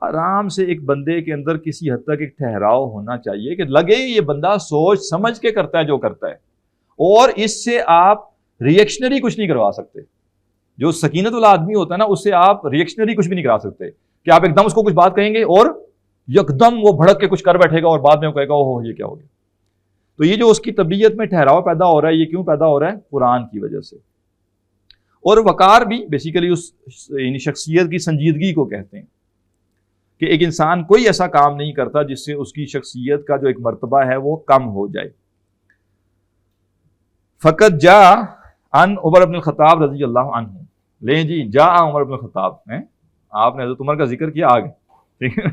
آرام سے ایک بندے کے اندر کسی حد تک ایک ٹھہراؤ ہونا چاہیے کہ لگے یہ بندہ سوچ سمجھ کے کرتا ہے جو کرتا ہے, اور اس سے آپ ریئیکشنری کچھ نہیں کروا سکتے. جو سکینت والا آدمی ہوتا ہے نا, اس سے آپ ریئیکشنری کچھ بھی نہیں کرا سکتے کہ آپ ایک دم اس کو کچھ بات کہیں گے اور یکدم وہ بھڑک کے کچھ کر بیٹھے گا اور بعد میں وہ کہے گا اوہ یہ کیا ہو گیا. تو یہ جو اس کی طبیعت میں ٹھہراؤ پیدا ہو رہا ہے, یہ کیوں پیدا ہو رہا ہے؟ قرآن کی وجہ سے. اور وقار بھی بیسیکلی اس یعنی شخصیت کی سنجیدگی کو کہتے ہیں کہ ایک انسان کوئی ایسا کام نہیں کرتا جس سے اس کی شخصیت کا جو ایک مرتبہ ہے وہ کم ہو جائے. فقط جا ان عمر بن الخطاب رضی اللہ عنہ. لیں جی, جا عمر بن الخطاب ہیں, آپ نے حضرت عمر کا ذکر کیا آگے, ٹھیک ہے.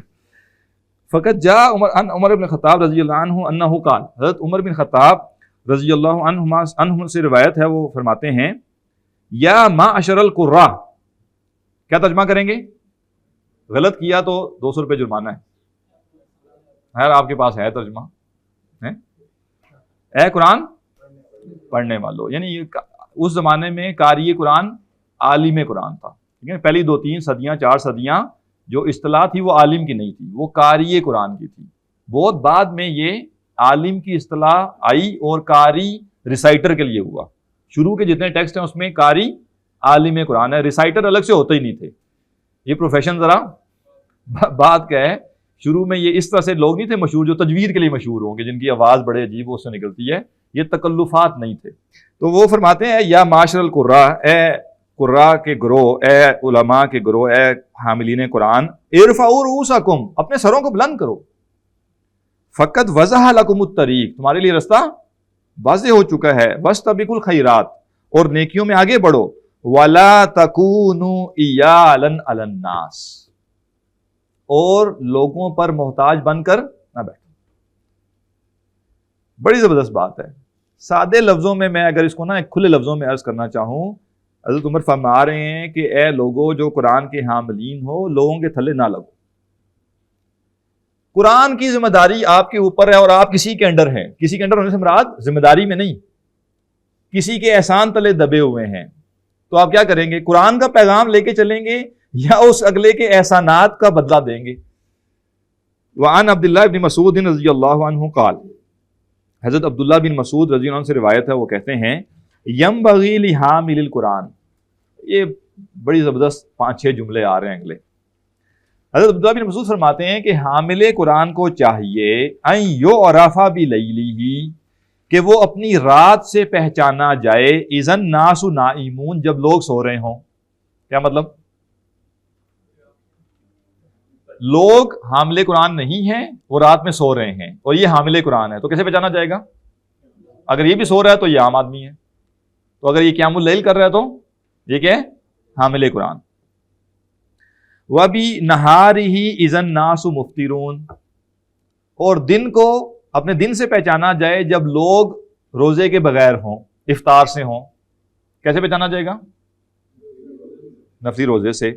فقط جا عمر بن الخطاب رضی اللہ عنہ انہ قال. حضرت عمر بن خطاب رضی اللہ عنہ سے روایت ہے, وہ فرماتے ہیں یا معشر القراء. کیا ترجمہ کریں گے؟ غلط کیا تو 200 روپے جرمانہ ہے. خیر آپ کے پاس ہے ترجمہ, اے قرآن پڑھنے والوں. یعنی اس زمانے میں قاری قرآن عالم قرآن تھا, ٹھیک ہے. پہلی 2-3 صدیاں 4 صدیاں جو اصطلاح تھی وہ عالم کی نہیں تھی, وہ قاری قرآن کی تھی. بہت بعد میں یہ عالم کی اصطلاح آئی اور قاری ریسائٹر کے لیے ہوا. شروع کے جتنے ٹیکسٹ ہیں اس میں قاری عالم قرآن ہے. ریسائٹر الگ سے ہوتے ہی نہیں تھے. یہ پروفیشن ذرا بات کا ہے. شروع میں یہ اس طرح سے لوگ نہیں تھے مشہور جو تجوید کے لیے مشہور ہوں گے، جن کی آواز بڑے عجیب اس سے نکلتی ہے. یہ تکلفات نہیں تھے. تو وہ فرماتے ہیں یا معاشر القراء، اے قراء کے گروہ، اے علماء کے گروہ، اے حاملین قرآن، ارفعوا رؤوسکم، اپنے سروں کو بلند کرو. فقط وضح لکم الطریق، تمہارے لیے رستہ واضح ہو چکا ہے. واستبقوا الخیرات، اور نیکیوں میں آگے بڑھو. ولا تکونوا عیالا علی الناس، اور لوگوں پر محتاج بن کر نہ بیٹھو. بڑی زبردست بات ہے. سادے لفظوں میں اگر اس کو نا ایک کھلے لفظوں میں عرض کرنا چاہوں، حضرت عمر فرما رہے ہیں کہ اے لوگوں جو قرآن کے حاملین ہو، لوگوں کے تھلے نہ لگو. قرآن کی ذمہ داری آپ کے اوپر ہے اور آپ کسی کے انڈر ہیں. کسی کے انڈر ہونے سے مراد ذمہ داری میں نہیں، کسی کے احسان تلے دبے ہوئے ہیں. تو آپ کیا کریں گے؟ قرآن کا پیغام لے کے چلیں گے یا اس اگلے کے احسانات کا بدلہ دیں گے؟ وعن عبداللہ بن مسعود رضی اللہ عنہ قال، حضرت عبداللہ بن مسعود رضی اللہ عنہ سے روایت ہے، وہ کہتے ہیں ینبغی لحامل القرآن. یہ بڑی زبردست 5-6 جملے آ رہے ہیں اگلے. حضرت عبداللہ بن مسعود فرماتے ہیں کہ حامل قرآن کو چاہیے ان یعرف بلیلہ، کہ وہ اپنی رات سے پہچانا جائے، اذا الناس نائمون، جب لوگ سو رہے ہوں. کیا مطلب؟ لوگ حامل قرآن نہیں ہیں، وہ رات میں سو رہے ہیں اور یہ حامل قرآن ہے، تو کیسے پہچانا جائے گا؟ اگر یہ بھی سو رہا ہے تو یہ عام آدمی ہے، تو اگر یہ قیام اللیل کر رہا ہے تو یہ کیا ہے؟ حامل قرآن. وَبِنَهَارِهِ إِذَا النَّاسُ مُفْطِرُونَ، اور دن کو اپنے دن سے پہچانا جائے جب لوگ روزے کے بغیر ہوں، افطار سے ہوں. کیسے پہچانا جائے گا؟ نفلی روزے سے.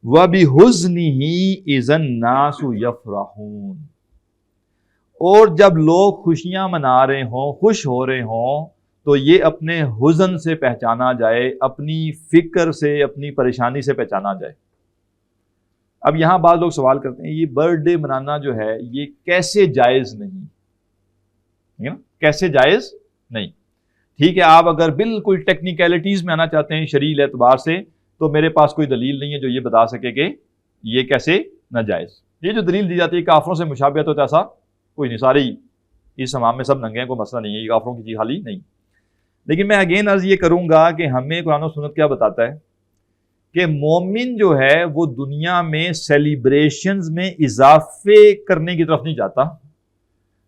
وَبِحُزْنِهِ إِذَا النَّاسُ يَفْرَحُونَ، اور جب لوگ خوشیاں منا رہے ہوں، خوش ہو رہے ہوں، تو یہ اپنے حزن سے پہچانا جائے، اپنی فکر سے، اپنی پریشانی سے پہچانا جائے. اب یہاں بعض لوگ سوال کرتے ہیں یہ برتھ ڈے منانا جو ہے یہ کیسے جائز نہیں؟ کیسے جائز نہیں؟ ٹھیک ہے، آپ اگر بالکل ٹیکنیکلٹیز میں آنا چاہتے ہیں شرعی اعتبار سے، تو میرے پاس کوئی دلیل نہیں ہے جو یہ بتا سکے کہ یہ کیسے ناجائز. یہ جو دلیل دی جاتی ہے کافروں سے مشابہت ہو، تو ایسا کوئی نہیں، سارے اس امام میں سب ننگے ہیں، کوئی مسئلہ نہیں ہے، یہ کافروں کی چیز حالی نہیں. لیکن میں اگین عرض یہ کروں گا کہ ہمیں قرآن و سنت کیا بتاتا ہے کہ مومن جو ہے وہ دنیا میں سیلیبریشنز میں اضافے کرنے کی طرف نہیں جاتا،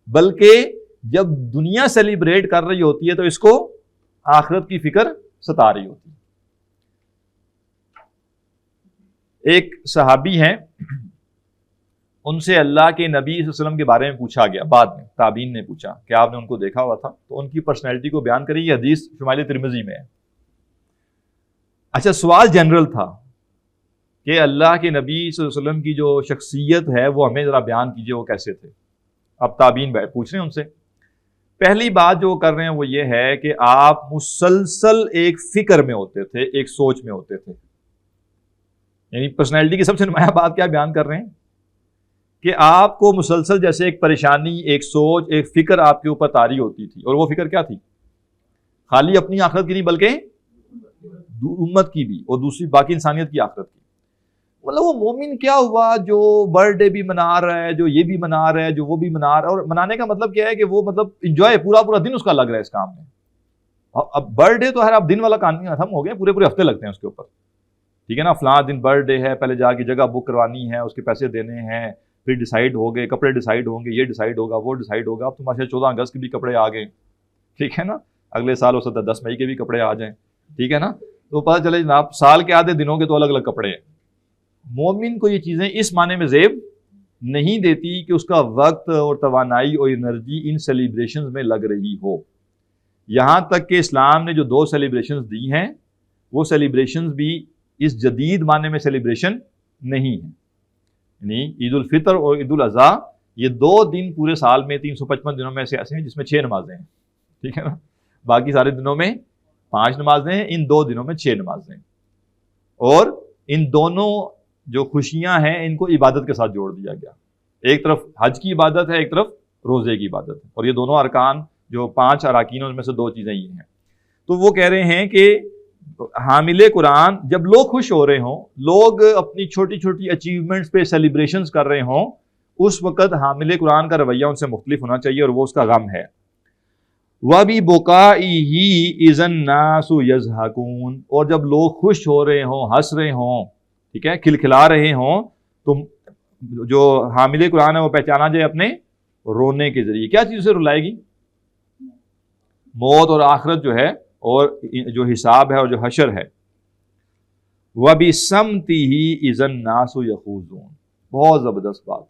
بلکہ جب دنیا سیلیبریٹ کر رہی ہوتی ہے تو اس کو آخرت کی فکر ستا رہی ہوتی ہے. ایک صحابی ہیں، ان سے اللہ کے نبی صلی اللہ علیہ وسلم کے بارے میں پوچھا گیا، بعد میں تابعین نے پوچھا کہ آپ نے ان کو دیکھا ہوا تھا، تو ان کی پرسنالٹی کو بیان کری. یہ حدیث شمال ترمذی میں ہے. اچھا، سوال جنرل تھا کہ اللہ کے نبی صلی اللہ علیہ وسلم کی جو شخصیت ہے وہ ہمیں ذرا بیان کیجئے، وہ کیسے تھے. اب تابعین پوچھ رہے ہیں ان سے. پہلی بات جو کر رہے ہیں وہ یہ ہے کہ آپ مسلسل ایک فکر میں ہوتے تھے، ایک سوچ میں ہوتے تھے. یعنی پرسنالٹی کی سب سے نمایاں بات کیا بیان کر رہے ہیں کہ آپ کو مسلسل جیسے ایک پریشانی، ایک سوچ، ایک فکر آپ کے اوپر طاری ہوتی تھی. اور وہ فکر کیا تھی؟ خالی اپنی آخرت کی نہیں بلکہ امت کی بھی، اور دوسری باقی انسانیت کی آخرت کی. مطلب وہ مومن کیا ہوا جو برتھ ڈے بھی منا رہا ہے، جو یہ بھی منا رہا ہے، جو وہ بھی منا رہا ہے. اور منانے کا مطلب کیا ہے کہ وہ مطلب انجوائے، پورا دن اس کا لگ رہا ہے اس کام میں. اب برتھ ڈے تو اب دن والا کام ختم ہو گیا، پورے ہفتے لگتے ہیں اس کے اوپر. ٹھیک ہے نا، فلاں دن برتھ ڈے ہے، پہلے جا کے جگہ بک کروانی ہے، اس کے پیسے دینے ہیں، پھر ڈیسائیڈ ہو گئے، کپڑے ڈیسائیڈ ہوں گے، یہ ڈیسائیڈ ہوگا، وہ ڈیسائیڈ ہوگا. اب تمہارے 14 اگست کے بھی کپڑے آ گئے، ٹھیک ہے نا، اگلے سال ہو سکتا ہے 10 مئی کے بھی کپڑے آ جائیں، ٹھیک ہے نا. تو پتہ چلے جناب سال کے آدھے دنوں کے تو الگ الگ کپڑے ہیں. مومن کو یہ چیزیں اس معنی میں زیب نہیں دیتی کہ اس کا وقت اور توانائی اور انرجی ان سیلیبریشنز میں لگ رہی ہو. یہاں تک کہ اسلام نے جو 2 سیلیبریشنز دی ہیں وہ سیلیبریشنز بھی اس جدید معنی میں سیلیبریشن نہیں ہیں. یعنی عید الفطر اور عید الاضحیٰ یہ 2 دن پورے سال میں 355 دنوں میں سے ایسے ہیں جس میں 6 نمازیں ہیں، ٹھیک ہے نا. باقی سارے دنوں میں 5 نمازیں ہیں، ان 2 دنوں میں 6 نمازیں ہیں. اور ان دونوں جو خوشیاں ہیں ان کو عبادت کے ساتھ جوڑ دیا گیا. ایک طرف حج کی عبادت ہے، ایک طرف روزے کی عبادت ہے، اور یہ دونوں ارکان جو 5 اراکینوں میں سے 2 چیزیں یہ ہیں. تو وہ کہہ رہے ہیں کہ حامل قرآن جب لوگ خوش ہو رہے ہوں، لوگ اپنی چھوٹی چھوٹی اچیومنٹس پہ سیلیبریشنز کر رہے ہوں، اس وقت حامل قرآن کا رویہ ان سے مختلف ہونا چاہیے، اور وہ اس کا غم ہے۔ وَبِبُكَائِهِ إِذَا النَّاسُ يَضْحَكُونَ، اور جب لوگ خوش ہو رہے ہوں، ہنس رہے ہوں، ٹھیک ہے، کھلکھلا رہے ہوں، تو جو حامل قرآن ہے وہ پہچانا جائے اپنے رونے کے ذریعے۔ کیا چیز اسے رلائے گی؟ موت اور آخرت جو ہے، اور جو حساب ہے اور جو حشر ہے۔ وَبِسَمْتِهِ إِذَا النَّاسُ يَخُوضُونَ، بہت زبردست بات،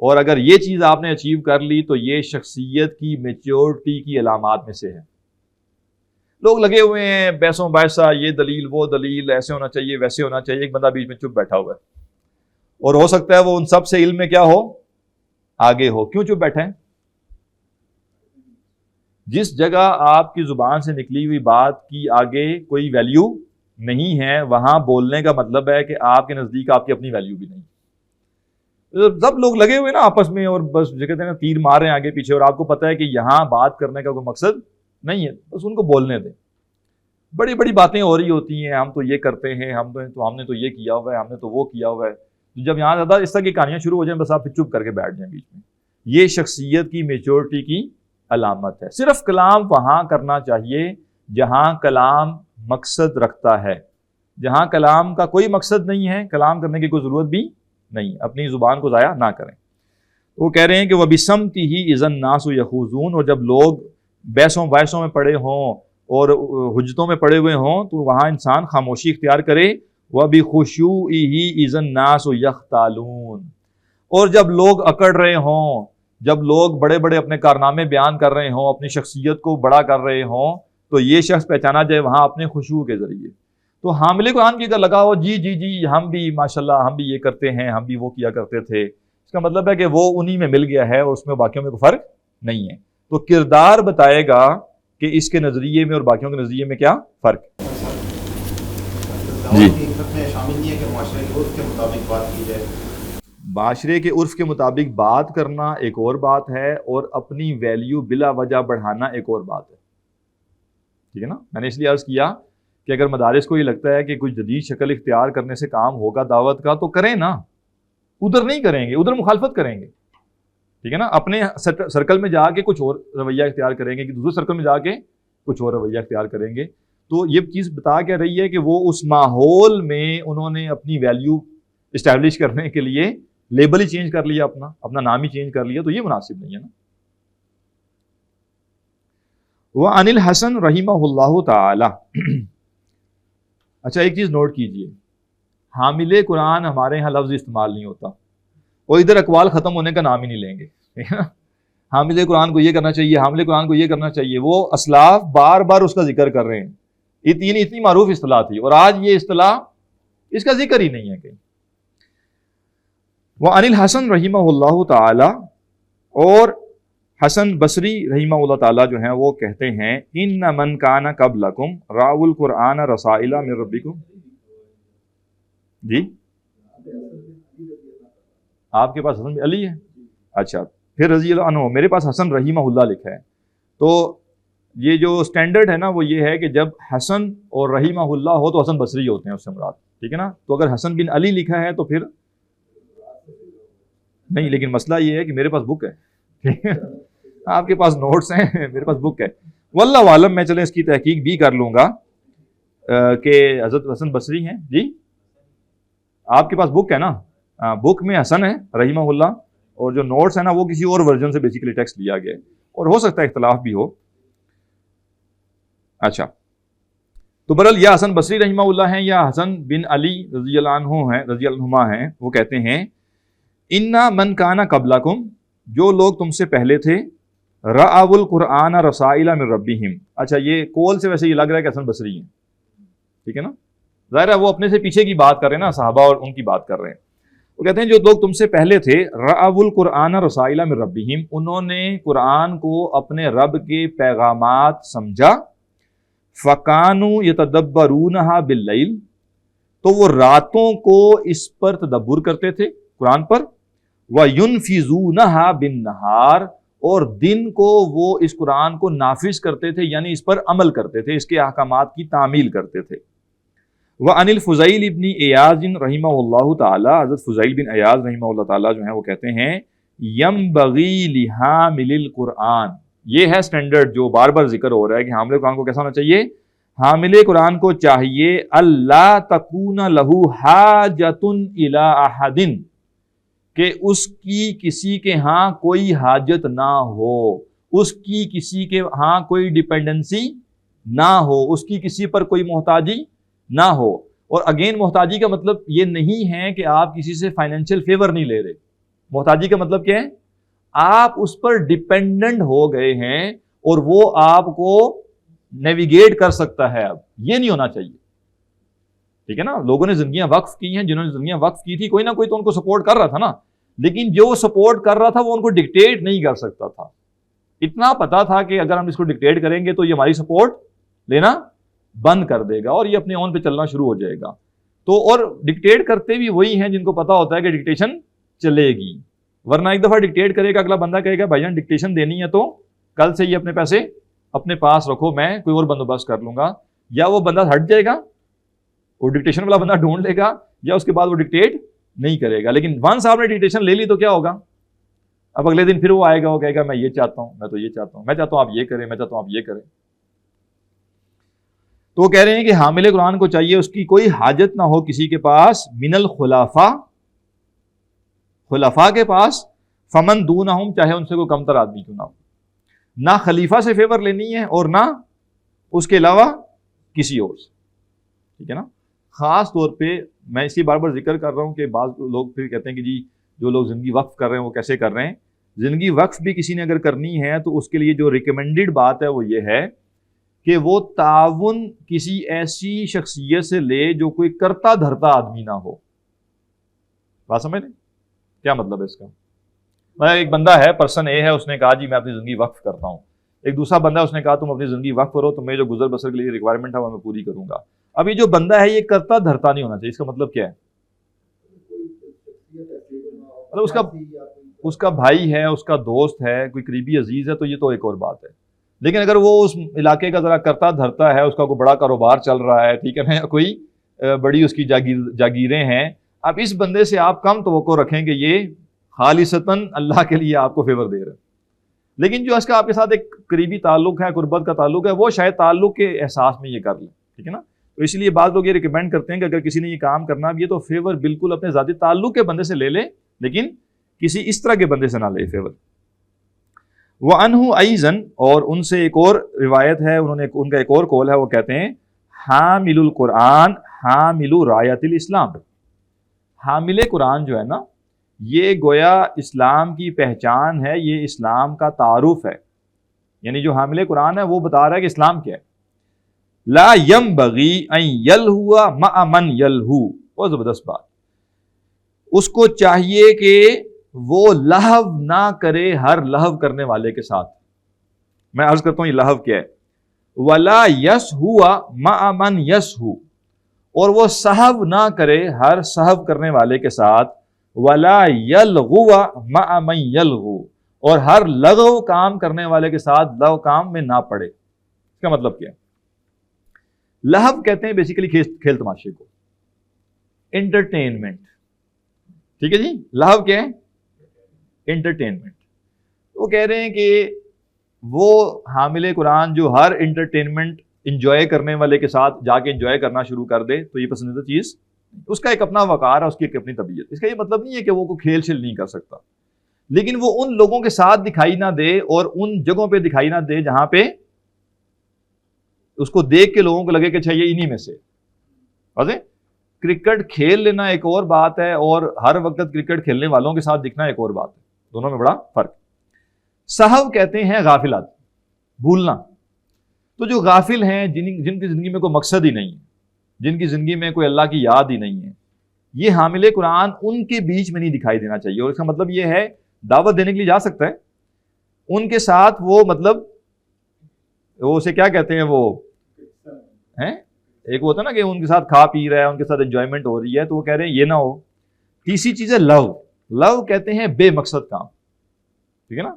اور اگر یہ چیز آپ نے اچیو کر لی تو یہ شخصیت کی میچیورٹی کی علامات میں سے ہے۔ لوگ لگے ہوئے ہیں بحثوں بحثہ، یہ دلیل وہ دلیل، ایسے ہونا چاہیے ویسے ہونا چاہیے، ایک بندہ بیچ میں چپ بیٹھا ہوا ہے، اور ہو سکتا ہے وہ ان سب سے علم میں کیا ہو، آگے ہو۔ کیوں چپ بیٹھا ہے؟ جس جگہ آپ کی زبان سے نکلی ہوئی بات کی آگے کوئی ویلیو نہیں ہے، وہاں بولنے کا مطلب ہے کہ آپ کے نزدیک آپ کی اپنی ویلیو بھی نہیں۔ سب لوگ لگے ہوئے نا آپس میں، اور بس جو کہتے ہیں نا تیر مار رہے ہیں آگے پیچھے، اور آپ کو پتہ ہے کہ یہاں بات کرنے کا کوئی مقصد نہیں ہے، بس ان کو بولنے دیں۔ بڑی بڑی باتیں ہو رہی ہوتی ہیں، ہم تو یہ کرتے ہیں، ہم نے تو یہ کیا ہوا ہے، ہم نے تو وہ کیا ہوا ہے۔ جب یہاں زیادہ اس طرح کی کہانیاں شروع ہو جائیں، بس آپ پھر چپ کر کے بیٹھ جائیں بیچ میں۔ یہ شخصیت کی میچورٹی کی علامت ہے۔ صرف کلام وہاں کرنا چاہیے جہاں کلام مقصد رکھتا ہے، جہاں کلام کا کوئی مقصد نہیں ہے، کلام کرنے کی کوئی ضرورت بھی نہیں، اپنی زبان کو ضائع نہ کریں۔ وہ کہہ رہے ہیں کہ وَبِسَمْتِهِ إِذَا النَّاسُ يَخُوضُونَ، اور جب لوگ بحثوں میں پڑے ہوں اور حجتوں میں پڑے ہوئے ہوں تو وہاں انسان خاموشی اختیار کرے۔ وَبِخُشُوعِهِ إِذَا النَّاسُ يَخْتَالُونَ، اور جب لوگ اکڑ رہے ہوں، جب لوگ بڑے بڑے اپنے کارنامے بیان کر رہے ہوں، اپنی شخصیت کو بڑا کر رہے ہوں، تو یہ شخص پہچانا جائے وہاں اپنے خشوع کے ذریعے۔ تو حامل قرآن کی اگر لگا ہو جی ہم بھی ماشاءاللہ ہم بھی یہ کرتے ہیں، ہم بھی وہ کیا کرتے تھے، اس کا مطلب ہے کہ وہ انہی میں مل گیا ہے اور اس میں باقیوں میں کوئی فرق نہیں ہے۔ تو کردار بتائے گا کہ اس کے نظریے میں اور باقیوں کے نظریے میں کیا فرق ہے۔ جی، شامل نہیں ہے کہ معاشرے کے عرف کے مطابق بات کی جائے۔ معاشرے کے عرف کے مطابق بات کرنا ایک اور بات ہے، اور اپنی ویلیو بلا وجہ بڑھانا ایک اور بات ہے، ٹھیک ہے نا۔ میں نے اس لیے عرض کیا کہ اگر مدارس کو یہ لگتا ہے کہ کوئی جدید شکل اختیار کرنے سے کام ہوگا دعوت کا، تو کریں نا، ادھر نہیں کریں گے، ادھر مخالفت کریں گے، ٹھیک ہے نا۔ اپنے سرکل میں جا کے کچھ اور رویہ اختیار کریں گے، کہ دوسرے سرکل میں جا کے کچھ اور رویہ اختیار کریں گے۔ تو یہ چیز بتا کے رہی ہے کہ وہ اس ماحول میں انہوں نے اپنی ویلیو اسٹیبلش کرنے کے لیے لیبل ہی چینج کر لیا، اپنا نام ہی چینج کر لیا، تو یہ مناسب نہیں ہے نا۔ وعن الحسن رحمہ اللہ تعالی، اچھا ایک چیز نوٹ کیجئے، حامل قرآن ہمارے ہاں لفظ استعمال نہیں ہوتا، اور ادھر اقوال ختم ہونے کا نام ہی نہیں لیں گے۔ حامل قرآن کو یہ کرنا چاہیے، حامل قرآن کو یہ کرنا چاہیے، وہ اسلاف بار بار اس کا ذکر کر رہے ہیں، اتنی معروف اصطلاح تھی، اور آج یہ اصطلاح اس کا ذکر ہی نہیں ہے کہیں۔ وعن الحسن رحمہ اللہ تعالی، اور حسن بصری رحمہ اللہ تعالیٰ جو ہیں وہ کہتے ہیں ان من کان قبلکم راؤ القرآن رسائل من ربکم۔ جی آپ کے پاس حسن علی ہے؟ اچھا، پھر رضی اللہ عنہ، میرے پاس حسن رحمہ اللہ لکھا ہے۔ تو یہ جو سٹینڈرڈ ہے نا وہ یہ ہے کہ جب حسن اور رحمہ اللہ ہو تو حسن بصری ہوتے ہیں اس سے مراد، ٹھیک ہے نا۔ تو اگر حسن بن علی لکھا ہے تو پھر نہیں، لیکن مسئلہ یہ ہے کہ میرے پاس بک ہے، آپ کے پاس نوٹس ہیں، میرے پاس بک ہے۔ واللہ عالم، میں چلیں اس کی تحقیق بھی کر لوں گا کہ حضرت حسن بصری ہیں۔ جی آپ کے پاس بک ہے نا، بک میں حسن ہے رحمہ اللہ، اور جو نوٹس ہیں نا وہ کسی اور ورژن سے بیسیکلی ٹیکسٹ لیا گیا ہے، اور ہو سکتا ہے اختلاف بھی ہو۔ اچھا، تو برحال یا حسن بصری رحمہ اللہ ہیں یا حسن بن علی رضی اللہ عنہ ہیں، رضی اللہ عنہما ہیں، وہ کہتے ہیں انا من کان قبلکم، جو لوگ تم سے پہلے تھے، رأوا القرآن رسائل من ربہم۔ اچھا، یہ قول سے ویسے یہ لگ رہا ہے کہ حسن بصری ہیں، ٹھیک ہے نا، ظاہر ہے وہ اپنے سے پیچھے کی بات کر رہے ہیں نا، صحابہ اور ان کی بات کر رہے ہیں۔ وہ کہتے ہیں جو لوگ تم سے پہلے تھے، رأوا القرآن رسائل من ربہم، انہوں نے قرآن کو اپنے رب کے پیغامات سمجھا، فَكَانُوا يَتَدَبَّرُونَهَا بِاللَّيْلِ، تو وہ راتوں کو اس پر تدبر کرتے تھے قرآن پر، وَيُنْفِذُونَهَا بِالنَّهَارِ، اور دن کو وہ اس قرآن کو نافذ کرتے تھے، یعنی اس پر عمل کرتے تھے، اس کے احکامات کی تعمیل کرتے تھے۔ وعن الفضیل ابن ایاز رحمہ اللہ تعالی، حضرت فضیل بن ایاز رحمہ اللہ تعالی جو ہیں وہ کہتے ہیں ینبغی لحامل القرآن، یہ ہے سٹینڈرڈ جو بار بار ذکر ہو رہا ہے کہ حامل قرآن کو کیسا ہونا چاہیے، حامل قرآن کو چاہیے اللہ تکون لہ حاجۃ الی احد، کہ اس کی کسی کے ہاں کوئی حاجت نہ ہو، اس کی کسی کے ہاں کوئی ڈیپینڈنسی نہ ہو، اس کی کسی پر کوئی محتاجی نہ ہو۔ اور اگین محتاجی کا مطلب یہ نہیں ہے کہ آپ کسی سے فائنینشیل فیور نہیں لے رہے، محتاجی کا مطلب کیا ہے، آپ اس پر ڈیپینڈنٹ ہو گئے ہیں اور وہ آپ کو نیویگیٹ کر سکتا ہے، اب یہ نہیں ہونا چاہیے، ٹھیک ہے نا۔ لوگوں نے زندگیاں وقف کی ہیں، جنہوں نے زندگیاں وقف کی تھی کوئی نہ کوئی تو ان کو سپورٹ کر رہا تھا نا، لیکن جو سپورٹ کر رہا تھا وہ ان کو ڈکٹیٹ نہیں کر سکتا تھا۔ اتنا پتا تھا کہ اگر ہم اس کو ڈکٹیٹ کریں گے تو یہ ہماری سپورٹ لینا بند کر دے گا اور یہ اپنے اون پہ چلنا شروع ہو جائے گا۔ تو اور ڈکٹیٹ کرتے بھی وہی ہیں جن کو پتا ہوتا ہے کہ ڈکٹیشن چلے گی، ورنہ ایک دفعہ ڈکٹیٹ کرے گا اگلا بندہ کہے گا بھائی جان ڈکٹیشن دینی ہے تو کل سے یہ اپنے پیسے اپنے پاس رکھو، میں کوئی اور بندوبست کر لوں گا، یا وہ بندہ ہٹ جائے گا، وہ ڈکٹیشن والا بندہ ڈھونڈ لے گا، یا اس کے بعد وہ ڈکٹیٹ نہیں کرے گا۔ لیکن ونس آپ نے ڈکٹیشن لے لی تو کیا ہوگا، اب اگلے دن پھر وہ آئے گا، وہ کہے گا میں یہ چاہتا ہوں، میں تو یہ چاہتا ہوں، میں چاہتا ہوں آپ یہ کریں، میں چاہتا ہوں آپ یہ کریں۔ تو وہ کہہ رہے ہیں کہ حامل قرآن کو چاہیے اس کی کوئی حاجت نہ ہو کسی کے پاس، من الخلفاء، خلفاء کے پاس، فمن دونہم، چاہے ان سے کوئی کمتر آدمی کیوں نہ ہو، نہ خلیفہ سے فیور لینی ہے اور نہ اس کے علاوہ کسی اور سے، ٹھیک ہے نا۔ خاص طور پہ میں اس کی بار بار ذکر کر رہا ہوں کہ بعض لوگ پھر کہتے ہیں کہ جی جو لوگ زندگی وقف کر رہے ہیں وہ کیسے کر رہے ہیں۔ زندگی وقف بھی کسی نے اگر کرنی ہے تو اس کے لیے جو ریکمینڈڈ بات ہے وہ یہ ہے کہ وہ تعاون کسی ایسی شخصیت سے لے جو کوئی کرتا دھرتا آدمی نہ ہو۔ بات سمجھ لیں کیا مطلب ہے اس کا؟ ایک بندہ ہے، پرسن اے ہے، اس نے کہا جی میں اپنی زندگی وقف کرتا ہوں، ایک دوسرا بندہ ہے، اس نے کہا تم اپنی زندگی وقف کرو، تو میں جو گزر بسر کے لیے ریکوائرمنٹ ہے وہ میں پوری کروں گا۔ اب یہ جو بندہ ہے یہ کرتا دھرتا نہیں ہونا چاہیے، اس کا مطلب کیا ہے، مطلب اس کا بھائی ہے، اس کا دوست ہے، کوئی قریبی عزیز ہے تو یہ تو ایک اور بات ہے، لیکن اگر وہ اس علاقے کا ذرا کرتا دھرتا ہے، اس کا کوئی بڑا کاروبار چل رہا ہے، ٹھیک ہے نا، کوئی بڑی اس کی جاگیریں ہیں، اب اس بندے سے آپ کم توقع رکھیں کہ یہ خالصتاً اللہ کے لیے آپ کو فیور دے رہے ہیں، لیکن جو اس کا آپ کے ساتھ ایک قریبی تعلق ہے، قربت کا تعلق ہے، وہ شاید تعلق کے احساس میں یہ کر لیں، ٹھیک ہے نا۔ تو اس لیے بعض لوگ یہ ریکمینڈ کرتے ہیں کہ اگر کسی نے یہ کام کرنا بھی ہے تو فیور بالکل اپنے ذاتی تعلق کے بندے سے لے لے، لیکن کسی اس طرح کے بندے سے نہ لے فیور۔ وَعَنْهُ أَيْضًا، اور ان سے ایک اور روایت ہے، ان کا ایک اور قول ہے، وہ کہتے ہیں حامل القرآن حامل رایت الاسلام، حامل قرآن جو ہے نا یہ گویا اسلام کی پہچان ہے، یہ اسلام کا تعارف ہے، یعنی جو حامل قرآن ہے وہ بتا رہا ہے کہ اسلام کیا ہے۔ لا ينبغي ان يلهو مع من يلهو، بہت زبردست بات، اس کو چاہیے کہ وہ لہو نہ کرے ہر لہو کرنے والے کے ساتھ۔ میں عرض کرتا ہوں یہ لہو کیا ہے، ولا يسهو مع من يسهو، اور وہ سہو نہ کرے ہر سہو کرنے والے کے ساتھ، ولا يلغو مع من يلغو، اور ہر لغو کام کرنے والے کے ساتھ لغو کام میں نہ پڑے۔ اس کا مطلب کیا ہے، لہو کہتے ہیں بیسیکلی کھیل تماشے کو، انٹرٹینمنٹ، ٹھیک ہے جی، لہو کیا ہے، انٹرٹینمنٹ۔ وہ کہہ رہے ہیں کہ وہ حامل قرآن جو ہر انٹرٹینمنٹ انجوائے کرنے والے کے ساتھ جا کے انجوائے کرنا شروع کر دے تو یہ پسندیدہ چیز، اس کا ایک اپنا وقار ہے، اس کی ایک اپنی طبیعت۔ اس کا یہ مطلب نہیں ہے کہ وہ کوئی کھیل شیل نہیں کر سکتا، لیکن وہ ان لوگوں کے ساتھ دکھائی نہ دے اور ان جگہوں پہ دکھائی نہ دے جہاں پہ اس کو دیکھ کے لوگوں کو لگے کہ اچھا یہ انہی میں سے۔ واضح؟ کرکٹ کھیل لینا ایک اور بات ہے اور ہر وقت کرکٹ کھیلنے والوں کے ساتھ دکھنا ایک اور بات ہے، دونوں میں بڑا فرق۔ سہو کہتے ہیں غافلات، بھولنا۔ تو جو غافل ہیں، جن کی زندگی میں کوئی مقصد ہی نہیں ہے، جن کی زندگی میں کوئی اللہ کی یاد ہی نہیں ہے، یہ حامل قرآن ان کے بیچ میں نہیں دکھائی دینا چاہیے۔ اور اس کا مطلب یہ ہے دعوت دینے کے لیے جا سکتا ہے، ان کے ساتھ وہ مطلب وہ اسے کیا کہتے ہیں، وہ ایک ہوتا ہے نا کہ ان کے ساتھ کھا پی رہا ہے، ان کے ساتھ انجوائمنٹ ہو رہی ہے، تو وہ کہہ رہے ہیں یہ نہ ہو۔ تیسری چیز ہے لو، لو کہتے ہیں بے مقصد کام، ٹھیک ہے نا،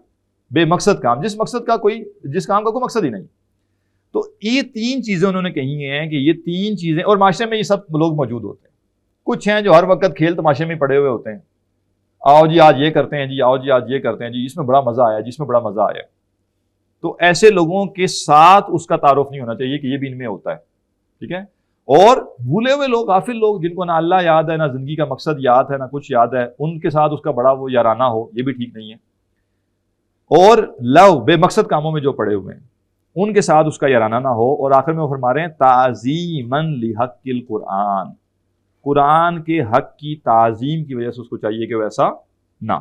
بے مقصد کام، جس کام کا کوئی مقصد ہی نہیں. تو یہ 3 چیزیں انہوں نے کہی ہیں کہ یہ 3 چیزیں، اور معاشرے میں یہ سب لوگ موجود ہوتے ہیں. کچھ ہیں جو ہر وقت کھیل تماشے میں پڑے ہوئے ہوتے ہیں، آؤ جی آج یہ کرتے ہیں جی، آؤ جی آج یہ کرتے ہیں جی، اس میں بڑا مزہ آیا جی، اس میں بڑا مزہ آیا. تو ایسے لوگوں کے ساتھ اس کا تعارف نہیں ہونا چاہیے کہ یہ بھی ان میں ہوتا ہے. ٹھیک ہے. اور بھولے ہوئے لوگ، غافل لوگ، جن کو نہ اللہ یاد ہے، نہ زندگی کا مقصد یاد ہے، نہ کچھ یاد ہے، ان کے ساتھ اس کا بڑا وہ یارانہ ہو، یہ بھی ٹھیک نہیں ہے. اور لو، بے مقصد کاموں میں جو پڑے ہوئے ہیں ان کے ساتھ اس کا یارانہ نہ ہو. اور آخر میں وہ فرما رہے ہیں تعظیماً لحق القرآن، قرآن کے حق کی تعظیم کی وجہ سے اس کو چاہیے کہ وہ ایسا نہ.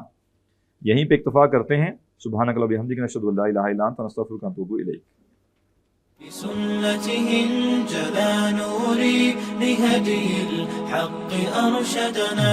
یہیں پہ اکتفا کرتے ہیں. سبحانک اللہم وبحمدک، نشہد ان لا الہ الا انت، نستغفرک ونتوب الیک. بسنته انجلى نوري لهدي الحق أرشدنا.